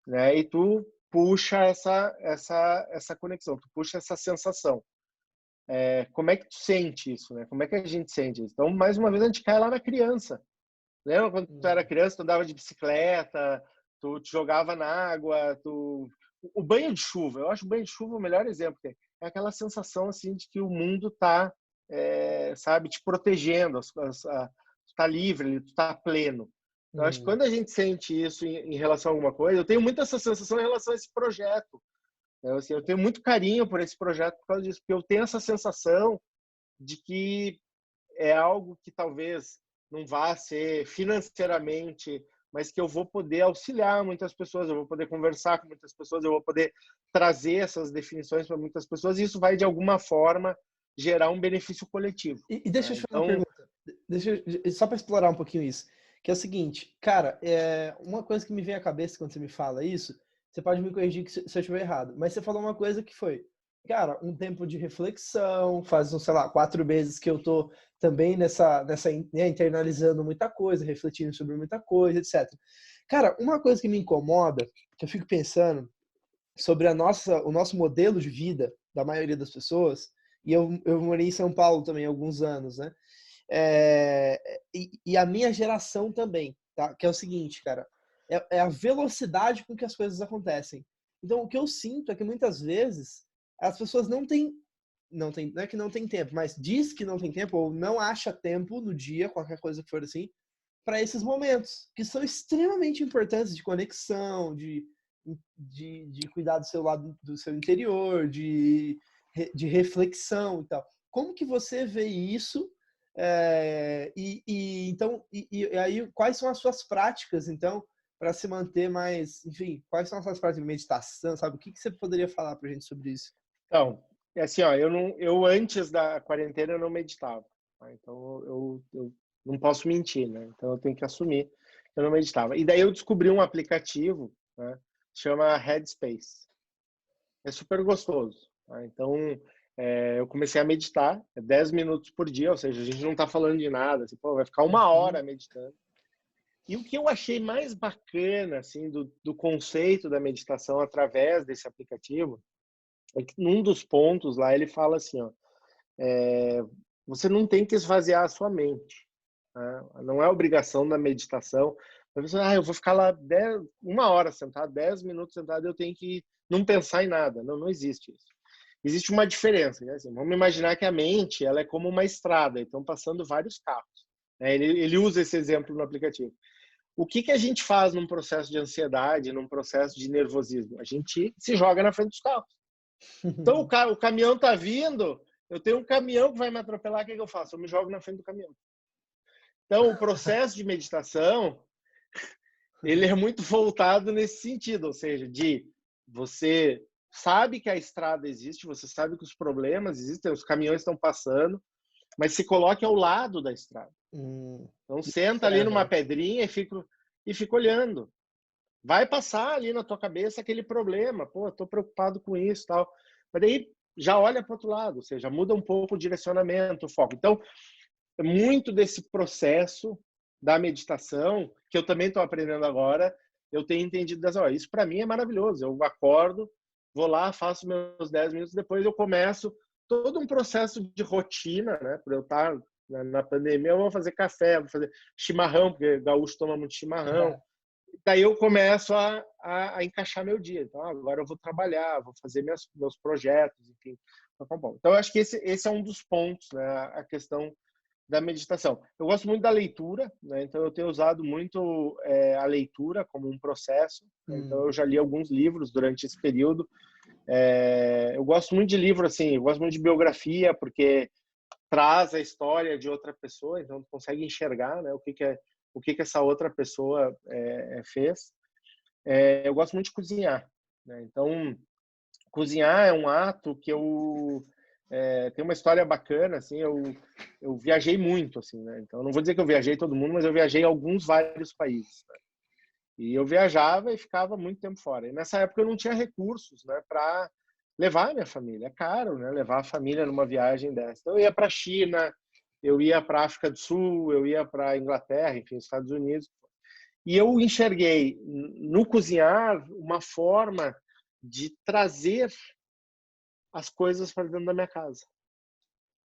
né? E tu puxa essa conexão, tu puxa essa sensação. Como é que tu sente isso, né? Como é que a gente sente isso? Então, mais uma vez, a gente cai lá na criança. Lembra quando tu era criança, tu andava de bicicleta, tu te jogava na água, o banho de chuva, eu acho o banho de chuva o melhor exemplo que tem. É aquela sensação, assim, de que o mundo tá, sabe, te protegendo, tu tá livre, tu tá pleno. Eu acho que quando a gente sente isso em relação a alguma coisa, eu tenho muito essa sensação em relação a esse projeto. Eu tenho muito carinho por esse projeto por causa disso, porque eu tenho essa sensação de que é algo que talvez não vá ser financeiramente, mas que eu vou poder auxiliar muitas pessoas, eu vou poder conversar com muitas pessoas, eu vou poder trazer essas definições para muitas pessoas, e isso vai, de alguma forma, gerar um benefício coletivo. E deixa eu te fazer uma pergunta, só para explorar um pouquinho isso, que é o seguinte, cara, uma coisa que me vem à cabeça quando você me fala isso, você pode me corrigir se eu estiver errado, mas você falou uma coisa que foi, cara, um tempo de reflexão, faz, sei lá, 4 meses que eu tô também nessa né, internalizando muita coisa, refletindo sobre muita coisa, etc. Cara, uma coisa que me incomoda, que eu fico pensando sobre o nosso modelo de vida da maioria das pessoas, e eu morei em São Paulo também há alguns anos, né? E a minha geração também, tá? Que é o seguinte, cara, é a velocidade com que as coisas acontecem. Então, o que eu sinto é que muitas vezes as pessoas não é que não tem tempo, mas diz que não tem tempo ou não acha tempo no dia, qualquer coisa que for assim, para esses momentos que são extremamente importantes de conexão, de cuidar do seu lado, do seu interior, de reflexão e tal. Como que você vê isso? Então, e aí, quais são as suas práticas, então, para se manter mais, enfim, quais são as suas práticas de meditação, sabe? O que você poderia falar para a gente sobre isso? Então, é assim, ó, eu antes da quarentena eu não meditava, tá? Então eu não posso mentir, né? Então eu tenho que assumir que eu não meditava. E daí eu descobri um aplicativo, né? Chama Headspace. É super gostoso, tá? Então eu comecei a meditar 10 minutos por dia, ou seja, a gente não está falando de nada, assim, pô, vai ficar 1 hora meditando. E o que eu achei mais bacana, assim, do conceito da meditação através desse aplicativo, é que num dos pontos lá ele fala assim, ó, você não tem que esvaziar a sua mente, né? Não é obrigação da meditação. Você, eu vou ficar lá 1 hora sentado, 10 minutos sentado, eu tenho que não pensar em nada. Não, não existe isso. Existe uma diferença, né? Assim, vamos imaginar que a mente ela é como uma estrada, então passando vários carros, né? Ele usa esse exemplo no aplicativo. O que a gente faz num processo de ansiedade, num processo de nervosismo? A gente se joga na frente dos carros. Então o caminhão tá vindo, eu tenho um caminhão que vai me atropelar, o que eu faço? Eu me jogo na frente do caminhão. Então o processo de meditação, ele é muito voltado nesse sentido, ou seja, de você sabe que a estrada existe, você sabe que os problemas existem, os caminhões estão passando, mas se coloque ao lado da estrada. Então senta ali numa pedrinha e fica olhando. Vai passar ali na tua cabeça aquele problema, pô, estou preocupado com isso, tal. Mas daí já olha para o outro lado, ou seja, muda um pouco o direcionamento, o foco. Então, muito desse processo da meditação, que eu também estou aprendendo agora, eu tenho entendido isso para mim é maravilhoso. Eu acordo, vou lá, faço meus 10 minutos, depois eu começo todo um processo de rotina, né? Por eu estar na pandemia, eu vou fazer café, vou fazer chimarrão, porque gaúcho toma muito chimarrão. Daí eu começo a encaixar meu dia. Então, agora eu vou trabalhar, vou fazer meus projetos, enfim. Então, eu acho que esse é um dos pontos, né? A questão da meditação. Eu gosto muito da leitura, né? Então eu tenho usado muito a leitura como um processo. Então eu já li alguns livros durante esse período. Eu gosto muito de livro, assim, eu gosto muito de biografia, porque traz a história de outra pessoa, então tu consegue enxergar, né, o que essa outra pessoa fez. Eu gosto muito de cozinhar, né? Então cozinhar é um ato que eu tem uma história bacana, assim, eu viajei muito, assim, né? Então não vou dizer que eu viajei todo mundo, mas eu viajei vários países, né? E eu viajava e ficava muito tempo fora. E nessa época eu não tinha recursos, né, para levar a minha família. É caro, né, levar a família numa viagem dessa. Então eu ia para a China, eu ia para a África do Sul, eu ia para a Inglaterra, enfim, Estados Unidos. E eu enxerguei no cozinhar uma forma de trazer as coisas para dentro da minha casa.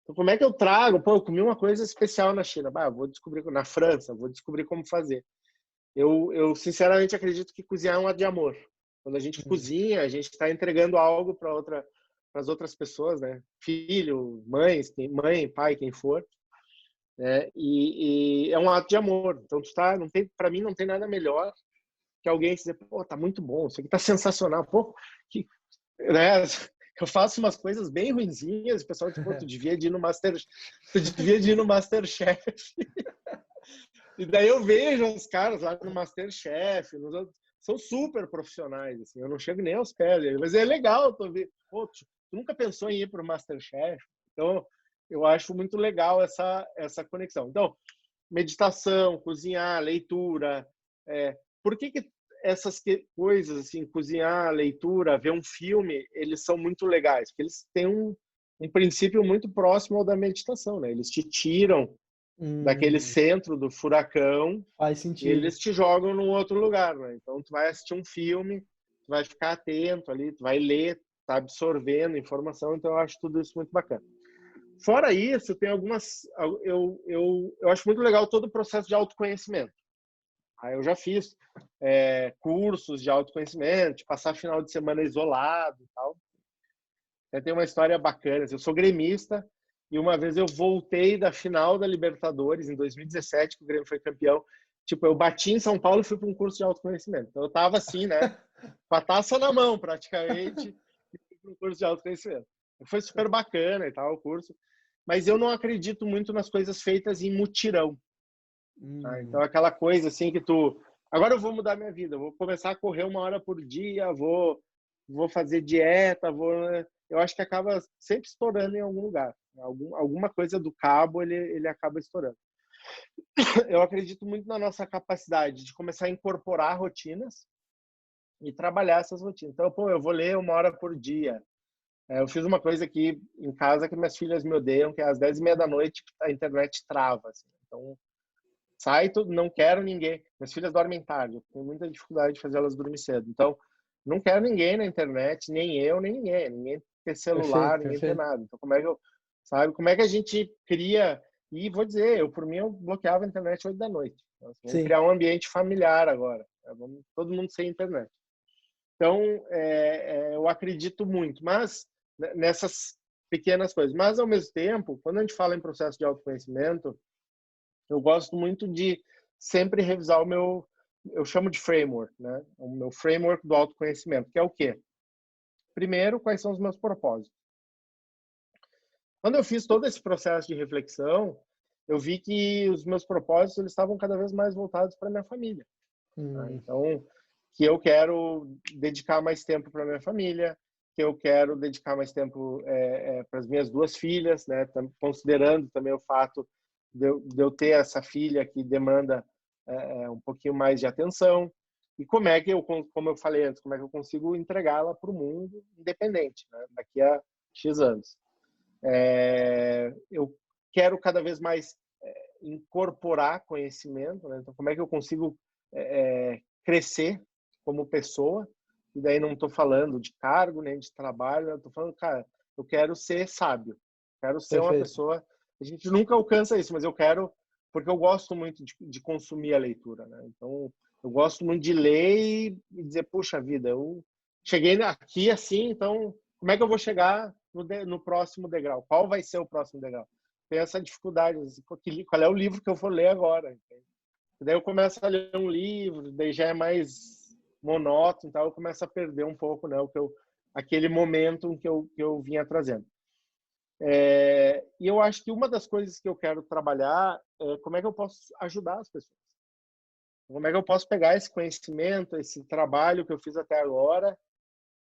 Então, como é que eu trago? Pô, eu comi uma coisa especial na China. Vou descobrir na França, vou descobrir como fazer. Eu sinceramente acredito que cozinhar é um ato de amor. Quando a gente cozinha, a gente está entregando algo para as outras pessoas, né? Filho, mãe, pai, quem for, né? E é um ato de amor. Então para mim não tem nada melhor que alguém dizer, pô, tá muito bom, isso aqui tá sensacional, pô, né? Eu faço umas coisas bem ruinzinhas, o pessoal diz, pô, tu devia ir no MasterChef. E daí eu vejo os caras lá no MasterChef, são super profissionais, assim, eu não chego nem aos pés, mas é legal, pô, tu nunca pensou em ir para o MasterChef? Então, eu acho muito legal essa conexão. Então, meditação, cozinhar, leitura. Por que essas coisas, assim, cozinhar, leitura, ver um filme, eles são muito legais, porque eles têm um princípio muito próximo ao da meditação, né? Eles te tiram daquele centro do furacão Faz e sentido. eles te jogam num outro lugar, né? Então, tu vai assistir um filme, tu vai ficar atento ali, tu vai ler, tá absorvendo informação, então eu acho tudo isso muito bacana. Fora isso, tem algumas... Eu acho muito legal todo o processo de autoconhecimento. Aí eu já fiz cursos de autoconhecimento, de passar final de semana isolado e tal. Tem uma história bacana. Eu sou gremista e uma vez eu voltei da final da Libertadores, em 2017, que o Grêmio foi campeão. Tipo, eu bati em São Paulo e fui para um curso de autoconhecimento. Então eu tava assim, né? Com a taça na mão, praticamente, e fui para um curso de autoconhecimento. Foi super bacana e tal, o curso. Mas eu não acredito muito nas coisas feitas em mutirão. Tá? Então, aquela coisa assim que tu... Agora eu vou mudar minha vida, vou começar a correr 1 hora por dia, vou fazer dieta, eu acho que acaba sempre estourando em algum lugar. Alguma coisa do cabo, ele acaba estourando. Eu acredito muito na nossa capacidade de começar a incorporar rotinas e trabalhar essas rotinas. Então, pô, eu vou ler 1 hora por dia. Eu fiz uma coisa aqui em casa que minhas filhas me odeiam, que é às 10h30 da noite a internet trava. Assim. Então, sai tudo, não quero ninguém. Minhas filhas dormem tarde, eu tenho muita dificuldade de fazer elas dormir cedo. Então, não quero ninguém na internet, nem eu, nem ninguém. Ninguém ter celular, Perfeito, ninguém ter perfeito. nada. Então, como é que a gente cria... E vou dizer, por mim, eu bloqueava a internet 8 da noite. Então, assim, vamos Sim. criar um ambiente familiar agora. Vamos todo mundo sem internet. Então, eu acredito muito, mas nessas pequenas coisas. Mas, ao mesmo tempo, quando a gente fala em processo de autoconhecimento, eu gosto muito de sempre revisar eu chamo de framework, né? O meu framework do autoconhecimento, que é o quê? Primeiro, quais são os meus propósitos? Quando eu fiz todo esse processo de reflexão, eu vi que os meus propósitos eles estavam cada vez mais voltados para minha família. Tá? Então, que eu quero dedicar mais tempo para minha família, que eu quero dedicar mais tempo para as minhas 2 filhas, né? Considerando também o fato de eu ter essa filha que demanda um pouquinho mais de atenção. E como eu falei antes, como é que eu consigo entregá-la para o mundo independente, né? Daqui a X anos. Eu quero cada vez mais incorporar conhecimento, né? Então, como é que eu consigo crescer como pessoa? E daí não estou falando de cargo, nem de trabalho, estou falando, cara, eu quero ser sábio, quero ser uma Perfeito. pessoa... A gente nunca alcança isso, mas eu quero, porque eu gosto muito de consumir a leitura, né? Então, eu gosto muito de ler e dizer, puxa vida, eu cheguei aqui assim, então como é que eu vou chegar no próximo degrau? Qual vai ser o próximo degrau? Tem essa dificuldade, assim, qual é o livro que eu vou ler agora? Entende? Daí eu começo a ler um livro, daí já é mais monótono, então eu começo a perder um pouco, né, aquele momento que eu vinha trazendo. E eu acho que uma das coisas que eu quero trabalhar é como é que eu posso ajudar as pessoas. Como é que eu posso pegar esse conhecimento, esse trabalho que eu fiz até agora,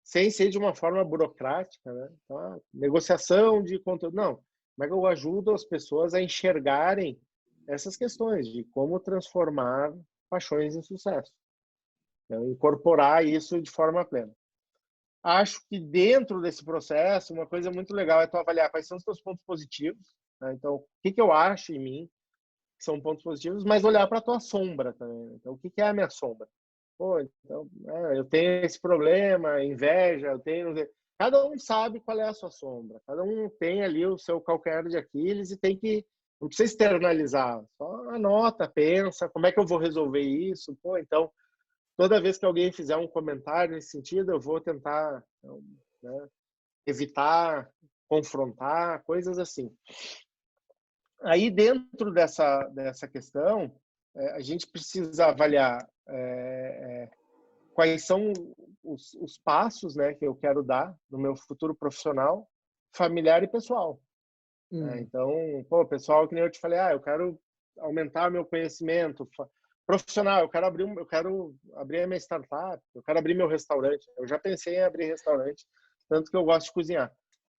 sem ser de uma forma burocrática, né? Então, negociação de conteúdo. Não. Como é que eu ajudo as pessoas a enxergarem essas questões de como transformar paixões em sucesso? Então, incorporar isso de forma plena. Acho que dentro desse processo, uma coisa muito legal é tu avaliar quais são os teus pontos positivos. Né? Então, o que eu acho em mim que são pontos positivos, mas olhar para a tua sombra também. Então, o que é a minha sombra? Pô, então, eu tenho esse problema, inveja, eu tenho... Cada um sabe qual é a sua sombra. Cada um tem ali o seu calcanhar de Aquiles e tem que... Não precisa externalizar. Só anota, pensa, como é que eu vou resolver isso? Pô, então, toda vez que alguém fizer um comentário nesse sentido, eu vou tentar, né, evitar, confrontar, coisas assim. Aí, dentro dessa questão, a gente precisa avaliar quais são os passos, né, que eu quero dar no meu futuro profissional, familiar e pessoal. Então, pô, pessoal, que nem eu te falei, eu quero aumentar meu conhecimento profissional, eu quero abrir a minha startup, eu quero abrir meu restaurante. Eu já pensei em abrir restaurante, tanto que eu gosto de cozinhar.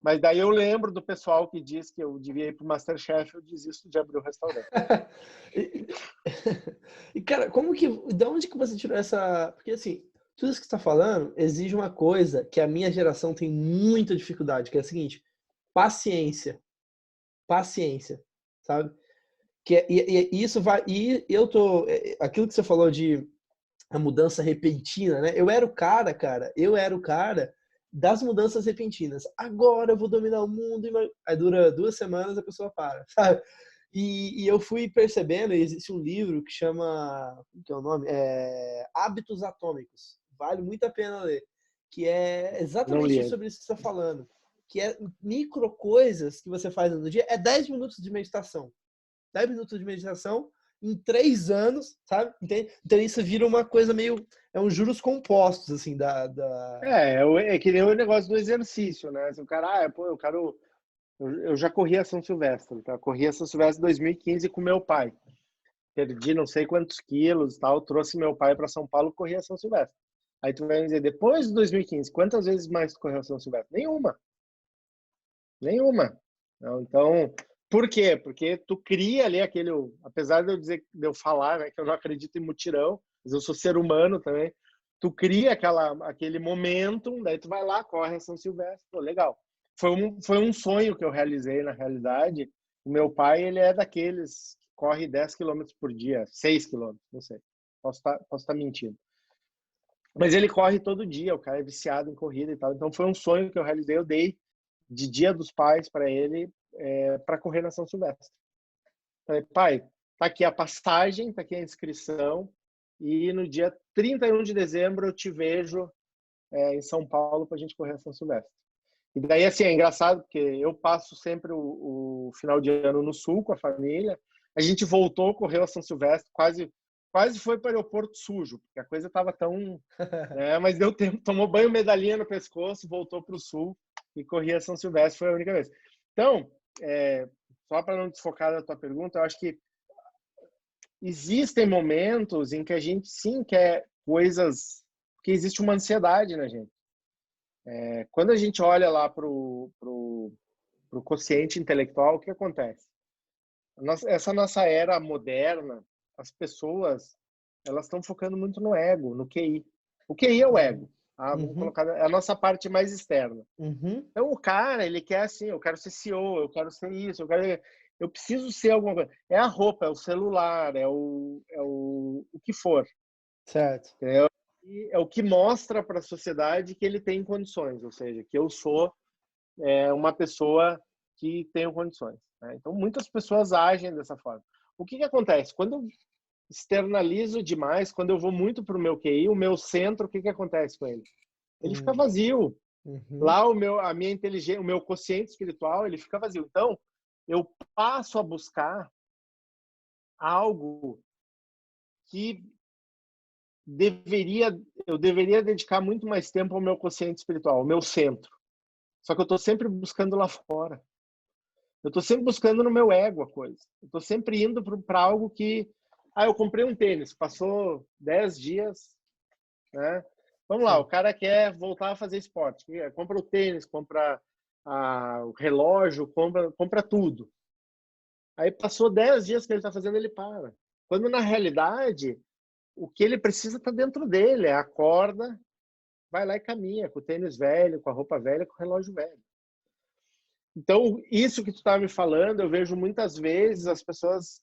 Mas daí eu lembro do pessoal que diz que eu devia ir pro MasterChef, eu desisto de abrir o restaurante. E, e, cara, da onde que você tirou essa... Porque, assim, tudo isso que você está falando exige uma coisa que a minha geração tem muita dificuldade, que é a seguinte: paciência. Paciência, sabe? E isso vai... E eu tô... Aquilo que você falou de a mudança repentina, né? Eu era o cara, das mudanças repentinas. Agora eu vou dominar o mundo. Aí dura 2 semanas, a pessoa para, sabe? E eu fui percebendo, existe um livro que chama, como que é o nome? Hábitos Atômicos. Vale muito a pena ler. Que é Não li exatamente ainda. sobre isso que você está falando. Que é micro coisas que você faz no dia. É 10 minutos de meditação. 10 minutos de meditação em 3 anos, sabe? Entende? Então isso vira uma coisa meio... É um juros compostos, assim, É que nem o negócio do exercício, né? Se o cara, pô, eu quero... Eu já corri a São Silvestre, tá? Corri a São Silvestre em 2015 com meu pai. Perdi não sei quantos quilos e tal, trouxe meu pai para São Paulo, corri a São Silvestre. Aí tu vai me dizer, depois de 2015, quantas vezes mais tu correu a São Silvestre? Nenhuma. Nenhuma. Então, por quê? Porque tu cria ali aquele... Apesar de eu dizer, de eu falar, né, que eu não acredito em mutirão, mas eu sou ser humano também, tu cria aquele momento, daí tu vai lá, corre a São Silvestre. Pô, legal. Foi um sonho que eu realizei, na realidade. O meu pai, ele é daqueles que corre 10 quilômetros por dia, 6 quilômetros, não sei. Posso estar mentindo. Mas ele corre todo dia, o cara é viciado em corrida e tal. Então foi um sonho que eu realizei, eu dei de Dia dos Pais para ele, para correr na São Silvestre. Falei, pai, tá aqui a passagem, tá aqui a inscrição, e no dia 31 de dezembro eu te vejo em São Paulo para a gente correr a São Silvestre. E daí, assim, é engraçado, porque eu passo sempre o final de ano no Sul com a família. A gente voltou, correu a São Silvestre, quase foi para o aeroporto sujo, porque a coisa estava tão... né, mas deu tempo, tomou banho, medalhinha no pescoço, voltou para o Sul e corria São Silvestre, foi a única vez. Então, só para não desfocar da tua pergunta, eu acho que existem momentos em que a gente sim quer coisas, porque existe uma ansiedade na gente. Quando a gente olha lá pro quociente intelectual, o que acontece? Essa nossa era moderna, as pessoas, elas estão focando muito no ego, no QI. O QI é o ego. Vamos colocar, é a nossa parte mais externa. Então o cara, ele quer assim, eu quero ser CEO, eu quero ser isso, eu preciso ser alguma coisa. É a roupa, é o celular, é o que for. Certo. E é o que mostra para a sociedade que ele tem condições, ou seja, que eu sou uma pessoa que tenho condições. Né? Então muitas pessoas agem dessa forma. O que acontece? Quando eu externalizo demais, quando eu vou muito para o meu QI, o meu centro, o que acontece com ele? Ele fica vazio. Lá a minha inteligência, o meu quociente espiritual, ele fica vazio. Então, eu passo a buscar algo que eu deveria dedicar muito mais tempo ao meu quociente espiritual, ao meu centro. Só que eu estou sempre buscando lá fora. Eu estou sempre buscando no meu ego a coisa. Eu estou sempre indo para algo que... eu comprei um tênis, passou 10 dias, né? Vamos lá, o cara quer voltar a fazer esporte. Compra o tênis, compra o relógio, compra tudo. Aí passou 10 dias que ele está fazendo, ele para. Quando, na realidade, o que ele precisa está dentro dele. Acorda, vai lá e caminha com o tênis velho, com a roupa velha, com o relógio velho. Então, isso que tu está me falando, eu vejo muitas vezes as pessoas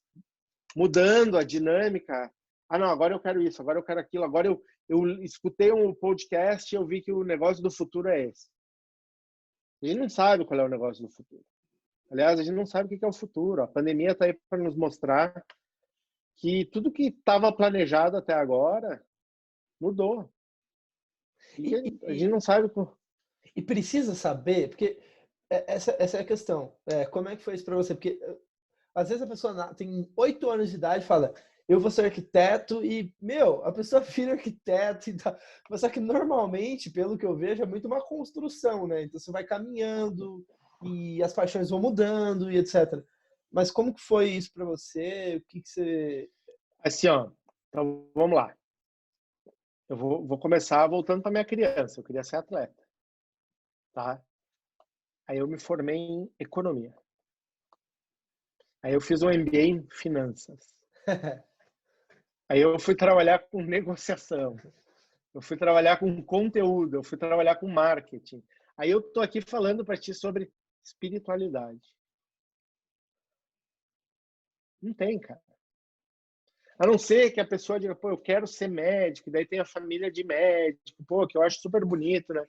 mudando a dinâmica. Não, agora eu quero isso, agora eu quero aquilo, agora eu escutei um podcast e eu vi que o negócio do futuro é esse. A gente não sabe qual é o negócio do futuro. Aliás, a gente não sabe o que é o futuro. A pandemia está aí para nos mostrar que tudo que estava planejado até agora mudou. A gente não sabe... E precisa saber, porque essa é a questão. Como é que foi isso para você? Porque às vezes a pessoa tem 8 anos de idade e fala, eu vou ser arquiteto e, a pessoa vira arquiteto e tal. Mas só que normalmente, pelo que eu vejo, é muito uma construção, né? Então você vai caminhando e as paixões vão mudando e etc. Mas como que foi isso para você? O que você... Assim, então vamos lá. Eu vou começar voltando para minha criança. Eu queria ser atleta, tá? Aí eu me formei em economia. Aí eu fiz um MBA em finanças. Aí eu fui trabalhar com negociação. Eu fui trabalhar com conteúdo. Eu fui trabalhar com marketing. Aí eu tô aqui falando para ti sobre espiritualidade. Não tem, cara. A não ser que a pessoa diga, pô, eu quero ser médico, daí tem a família de médico, pô, que eu acho super bonito, né?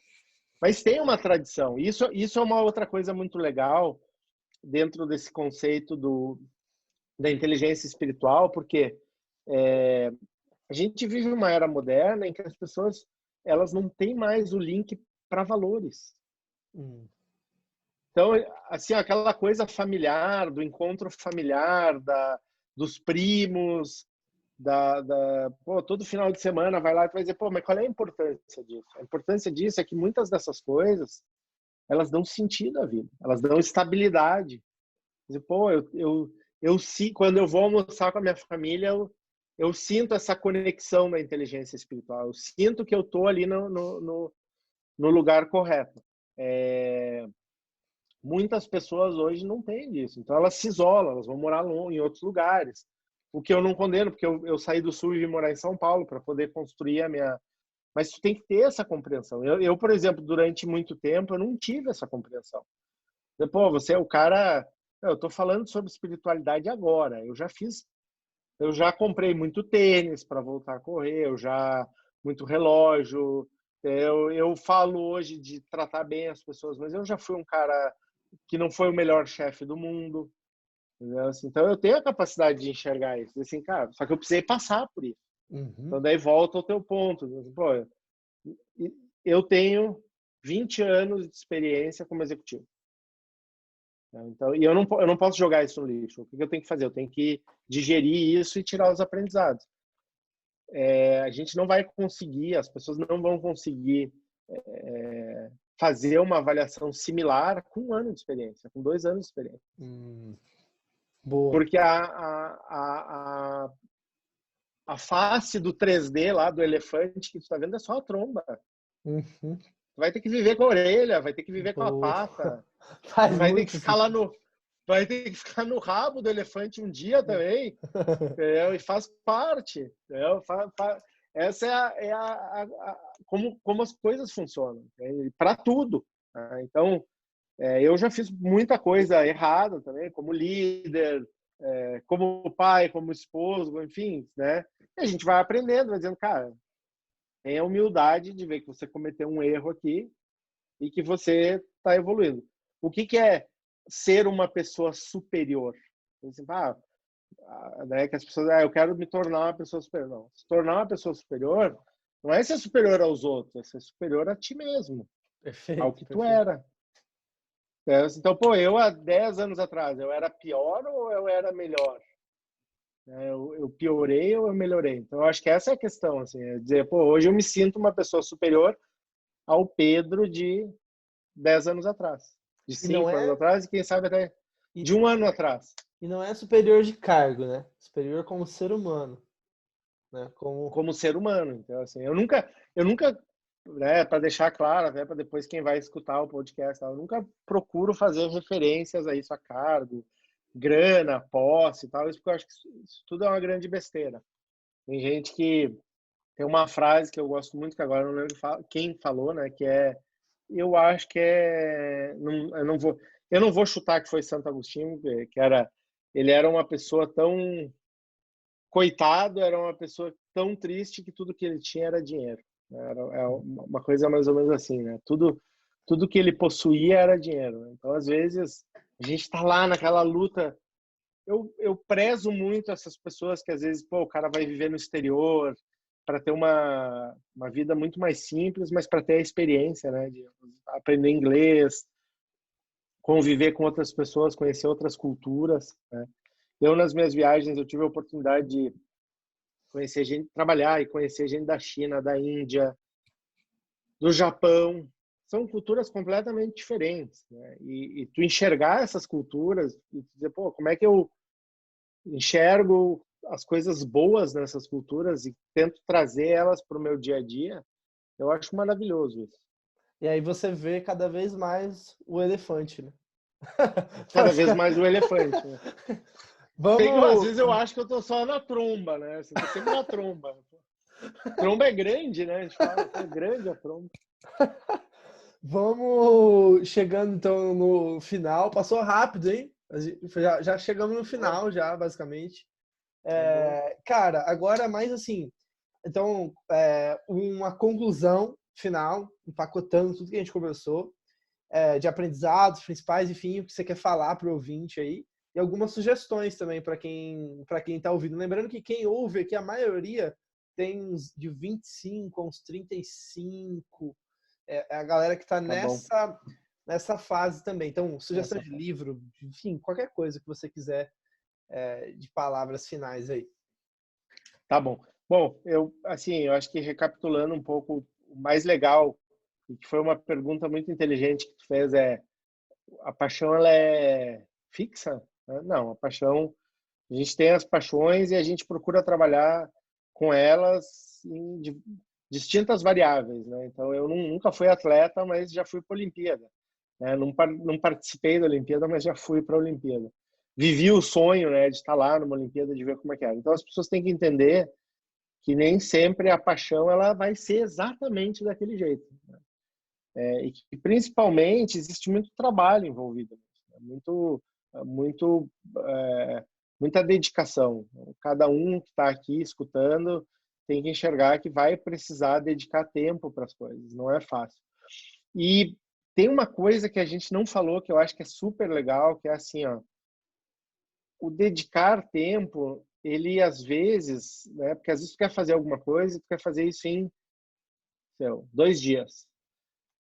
Mas tem uma tradição. Isso é uma outra coisa muito legal dentro desse conceito da inteligência espiritual, porque a gente vive uma era moderna em que as pessoas elas não têm mais o link para valores. Então, assim, aquela coisa familiar, do encontro familiar, dos primos, pô, todo final de semana vai lá e vai dizer, pô, mas qual é a importância disso? A importância disso é que muitas dessas coisas, elas dão sentido à vida, elas dão estabilidade. Pô, quando eu vou almoçar com a minha família, eu sinto essa conexão da inteligência espiritual, eu sinto que eu tô ali no lugar correto. Muitas pessoas hoje não têm isso, então elas se isolam, elas vão morar em outros lugares. O que eu não condeno, porque eu saí do Sul e vim morar em São Paulo para poder construir a minha... Mas tu tem que ter essa compreensão. Eu, por exemplo, durante muito tempo, eu não tive essa compreensão. Pô, você é o cara... Eu tô falando sobre espiritualidade agora. Eu já comprei muito tênis para voltar a correr, muito relógio. Eu falo hoje de tratar bem as pessoas, mas eu já fui um cara que não foi o melhor chefe do mundo. Então eu tenho a capacidade de enxergar isso. Assim, cara, só que eu precisei passar por isso. Então daí volta ao teu ponto. Pô, eu tenho 20 anos de experiência como executivo. Então, e eu não posso jogar isso no lixo. O que eu tenho que fazer? Eu tenho que digerir isso e tirar os aprendizados. A gente não vai conseguir, as pessoas não vão conseguir fazer uma avaliação similar com 1 ano de experiência, com 2 anos de experiência. Boa. Porque a face do 3D lá do elefante que tu está vendo é só a tromba. Vai ter que viver com a orelha, vai ter que viver com a pata. Vai ter que ficar vai ter que ficar no rabo do elefante um dia também. E faz parte. Essa como as coisas funcionam. Para tudo. Então, eu já fiz muita coisa errada também, como líder, como pai, como esposo, enfim, né? E a gente vai aprendendo, vai dizendo, cara, tenha a humildade de ver que você cometeu um erro aqui e que você está evoluindo. O que é ser uma pessoa superior? Assim, né, que as pessoas, eu quero me tornar uma pessoa superior. Não, se tornar uma pessoa superior não é ser superior aos outros, é ser superior a ti mesmo, ao que tu era. Então, pô, eu há 10 anos atrás, eu era pior ou eu era melhor? Eu piorei ou eu melhorei? Então, eu acho que essa é a questão, assim, é dizer, pô, hoje eu me sinto uma pessoa superior ao Pedro de 10 anos atrás, de 5 anos atrás e quem sabe até de 1 ano atrás. E não é superior de cargo, né? Superior como ser humano, né? Como ser humano. Então, assim, eu nunca, né, para deixar claro, até para depois quem vai escutar o podcast, eu nunca procuro fazer referências a isso, a cargo, grana, posse e tal, isso porque eu acho que isso tudo é uma grande besteira. Tem gente que tem uma frase que eu gosto muito, que agora eu não lembro quem falou, né, que eu acho que eu não vou chutar que foi Santo Agostinho, ele era uma pessoa tão coitado, era uma pessoa tão triste que tudo que ele tinha era dinheiro. Era uma coisa mais ou menos assim, né? Tudo que ele possuía era dinheiro. Então, às vezes, a gente está lá naquela luta. Eu prezo muito essas pessoas que, às vezes, pô, o cara vai viver no exterior para ter uma vida muito mais simples, mas para ter a experiência, né? De aprender inglês, conviver com outras pessoas, conhecer outras culturas, né? Eu, nas minhas viagens, eu tive a oportunidade de conhecer gente, trabalhar e conhecer gente da China, da Índia, do Japão. São culturas completamente diferentes, né? E tu enxergar essas culturas e dizer, pô, como é que eu enxergo as coisas boas nessas culturas e tento trazer elas para o meu dia a dia, eu acho maravilhoso isso. E aí você vê cada vez mais o elefante, né? Cada vez mais o elefante, né? Às vezes eu acho que eu tô só na tromba, né? Você tá sempre na tromba. Tromba é grande, né? A gente fala, é grande a tromba. Vamos chegando então no final. Passou rápido, hein? Já chegamos no final, já, basicamente. Cara, agora mais assim. Então, uma conclusão final, empacotando tudo que a gente conversou, de aprendizados principais, enfim, o que você quer falar para o ouvinte aí. E algumas sugestões também para quem está ouvindo. Lembrando que quem ouve aqui, a maioria tem uns de 25 a uns 35. É a galera que está nessa fase também. Então, sugestão de livro, enfim, qualquer coisa que você quiser de palavras finais aí. Tá bom. Bom, eu acho que recapitulando um pouco, o mais legal, e que foi uma pergunta muito inteligente que tu fez, a paixão ela é fixa? Não, a paixão, a gente tem as paixões e a gente procura trabalhar com elas em distintas variáveis, né? Então, eu nunca fui atleta, mas já fui para a Olimpíada. Né? Não participei da Olimpíada, mas já fui para a Olimpíada. Vivi o sonho, né, de estar lá numa Olimpíada, de ver como é que era. Então, as pessoas têm que entender que nem sempre a paixão ela vai ser exatamente daquele jeito. Né? E que, principalmente, existe muito trabalho envolvido, né? Muita dedicação. Cada um que está aqui escutando tem que enxergar que vai precisar dedicar tempo para as coisas, não é fácil. E tem uma coisa que a gente não falou que eu acho que é super legal, que é assim, ó, o dedicar tempo, ele às vezes, né, porque às vezes tu quer fazer alguma coisa e tu quer fazer isso em 2 dias.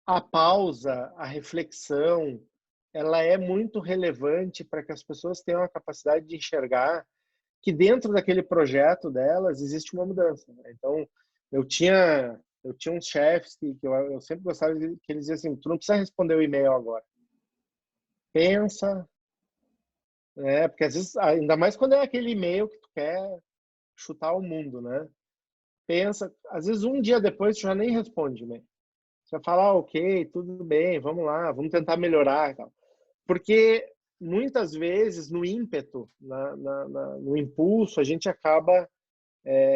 A pausa, a reflexão, ela é muito relevante para que as pessoas tenham a capacidade de enxergar que dentro daquele projeto delas existe uma mudança. Né? Então, eu tinha uns chefes que eu sempre gostava que eles diziam assim, tu não precisa responder o e-mail agora. Pensa, né? Porque às vezes, ainda mais quando é aquele e-mail que tu quer chutar o mundo, né? Pensa, às vezes um dia depois tu já nem responde e-mail. Você vai falar, ok, tudo bem, vamos lá, vamos tentar melhorar e tal. Porque muitas vezes no ímpeto, no impulso, a gente acaba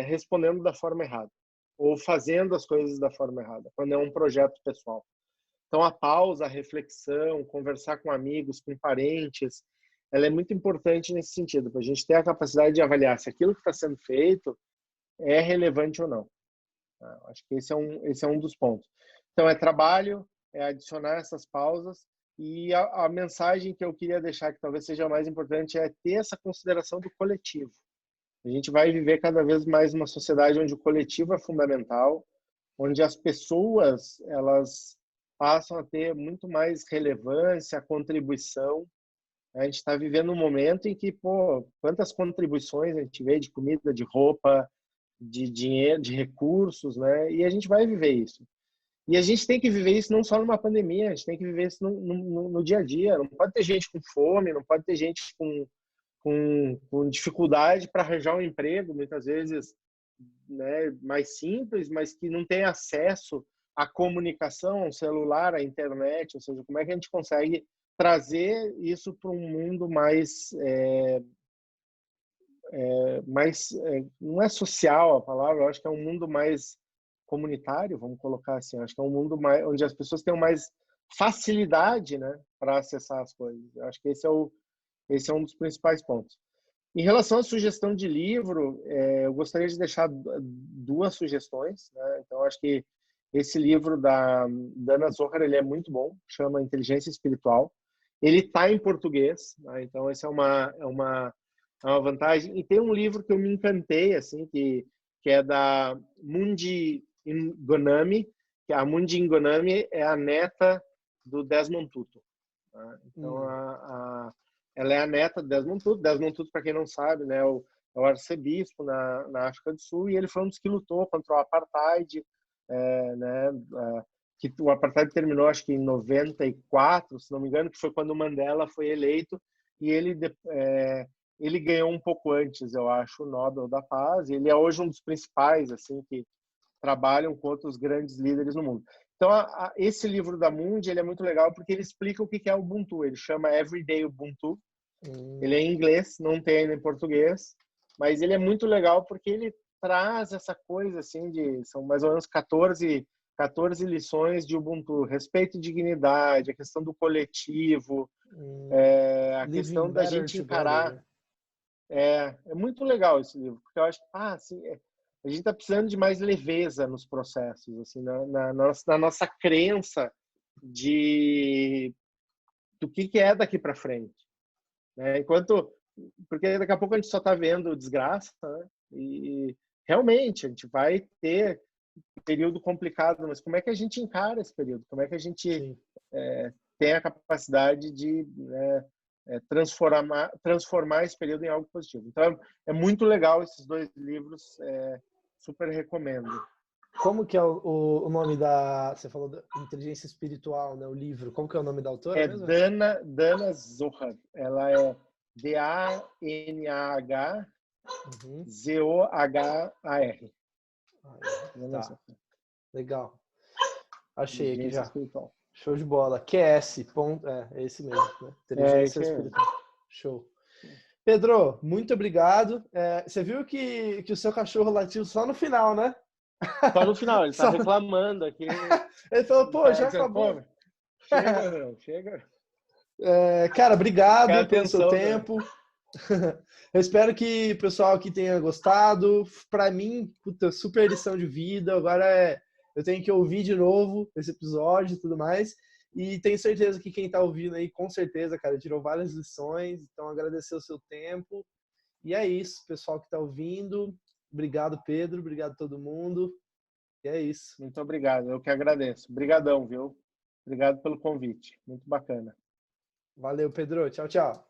respondendo da forma errada ou fazendo as coisas da forma errada, quando é um projeto pessoal. Então, a pausa, a reflexão, conversar com amigos, com parentes, ela é muito importante nesse sentido, para a gente ter a capacidade de avaliar se aquilo que está sendo feito é relevante ou não. Acho que esse é um dos pontos. Então, é trabalho, é adicionar essas pausas, e a mensagem que eu queria deixar, que talvez seja a mais importante, é ter essa consideração do coletivo. A gente vai viver cada vez mais uma sociedade onde o coletivo é fundamental, onde as pessoas elas passam a ter muito mais relevância, contribuição. A gente está vivendo um momento em que, pô, quantas contribuições a gente vê de comida, de roupa, de dinheiro, de recursos, né? E a gente vai viver isso. E a gente tem que viver isso não só numa pandemia, a gente tem que viver isso no dia a dia. Não pode ter gente com fome, não pode ter gente com dificuldade para arranjar um emprego, muitas vezes, né, mais simples, mas que não tem acesso à comunicação, ao celular, à internet. Ou seja, como é que a gente consegue trazer isso para um mundo mais não é social a palavra, eu acho que é um mundo mais comunitário, vamos colocar assim. Eu acho que é um mundo mais, onde as pessoas têm mais facilidade, né, para acessar as coisas. Eu acho que esse é um dos principais pontos. Em relação à sugestão de livro, eu gostaria de deixar 2 sugestões. Né? Então, acho que esse livro da Dana Zohar, ele é muito bom, chama Inteligência Espiritual. Ele está em português, né? Então essa é uma vantagem. E tem um livro que eu me encantei, assim, que é da Mundi Ngonami, que a Mundi Ngonami é a neta do Desmond Tutu. Tá? Então, ela é a neta do Desmond Tutu. Desmond Tutu, para quem não sabe, né, é o arcebispo na África do Sul, e ele foi um dos que lutou contra o apartheid, né, que o apartheid terminou, acho que em 94, se não me engano, que foi quando o Mandela foi eleito, e ele ganhou um pouco antes, eu acho, o Nobel da Paz, e ele é hoje um dos principais, assim, que trabalham com outros grandes líderes no mundo. Então, esse livro da Mundi, ele é muito legal porque ele explica o que é o Ubuntu. Ele chama Everyday Ubuntu. Ele é em inglês, não tem ainda em português, mas ele é muito legal porque ele traz essa coisa assim são mais ou menos 14 lições de Ubuntu, respeito e dignidade, a questão do coletivo, a questão da gente encarar. Né? É muito legal esse livro, porque eu acho que assim, a gente está precisando de mais leveza nos processos, assim, na nossa crença do que é daqui para frente. Né? Porque daqui a pouco a gente só está vendo desgraça, né? E realmente a gente vai ter um período complicado, mas como é que a gente encara esse período? Como é que a gente tem a capacidade de transformar esse período em algo positivo? Então é muito legal esses 2 livros, super recomendo. Como que é o nome você falou da inteligência espiritual, né? O livro. Como que é o nome da autora mesmo? Dana Zohar. Ela é DANAH ZOHAR. Tá. Legal. Achei aqui já. Espiritual. Show de bola. QS. É esse mesmo. Né? Inteligência espiritual. Show. Pedro, muito obrigado. Você viu que o seu cachorro latiu só no final, né? Só no final, ele tá reclamando aqui. Ele falou, pô, já acabou. Chega. Cara, obrigado pelo seu tempo. Eu espero que o pessoal aqui tenha gostado. Para mim, puta, super lição de vida. Agora eu tenho que ouvir de novo esse episódio e tudo mais. E tenho certeza que quem tá ouvindo aí, com certeza, cara, tirou várias lições. Então, agradecer o seu tempo. E é isso, pessoal que tá ouvindo. Obrigado, Pedro. Obrigado a todo mundo. E é isso. Muito obrigado. Eu que agradeço. Obrigadão, viu? Obrigado pelo convite. Muito bacana. Valeu, Pedro. Tchau, tchau.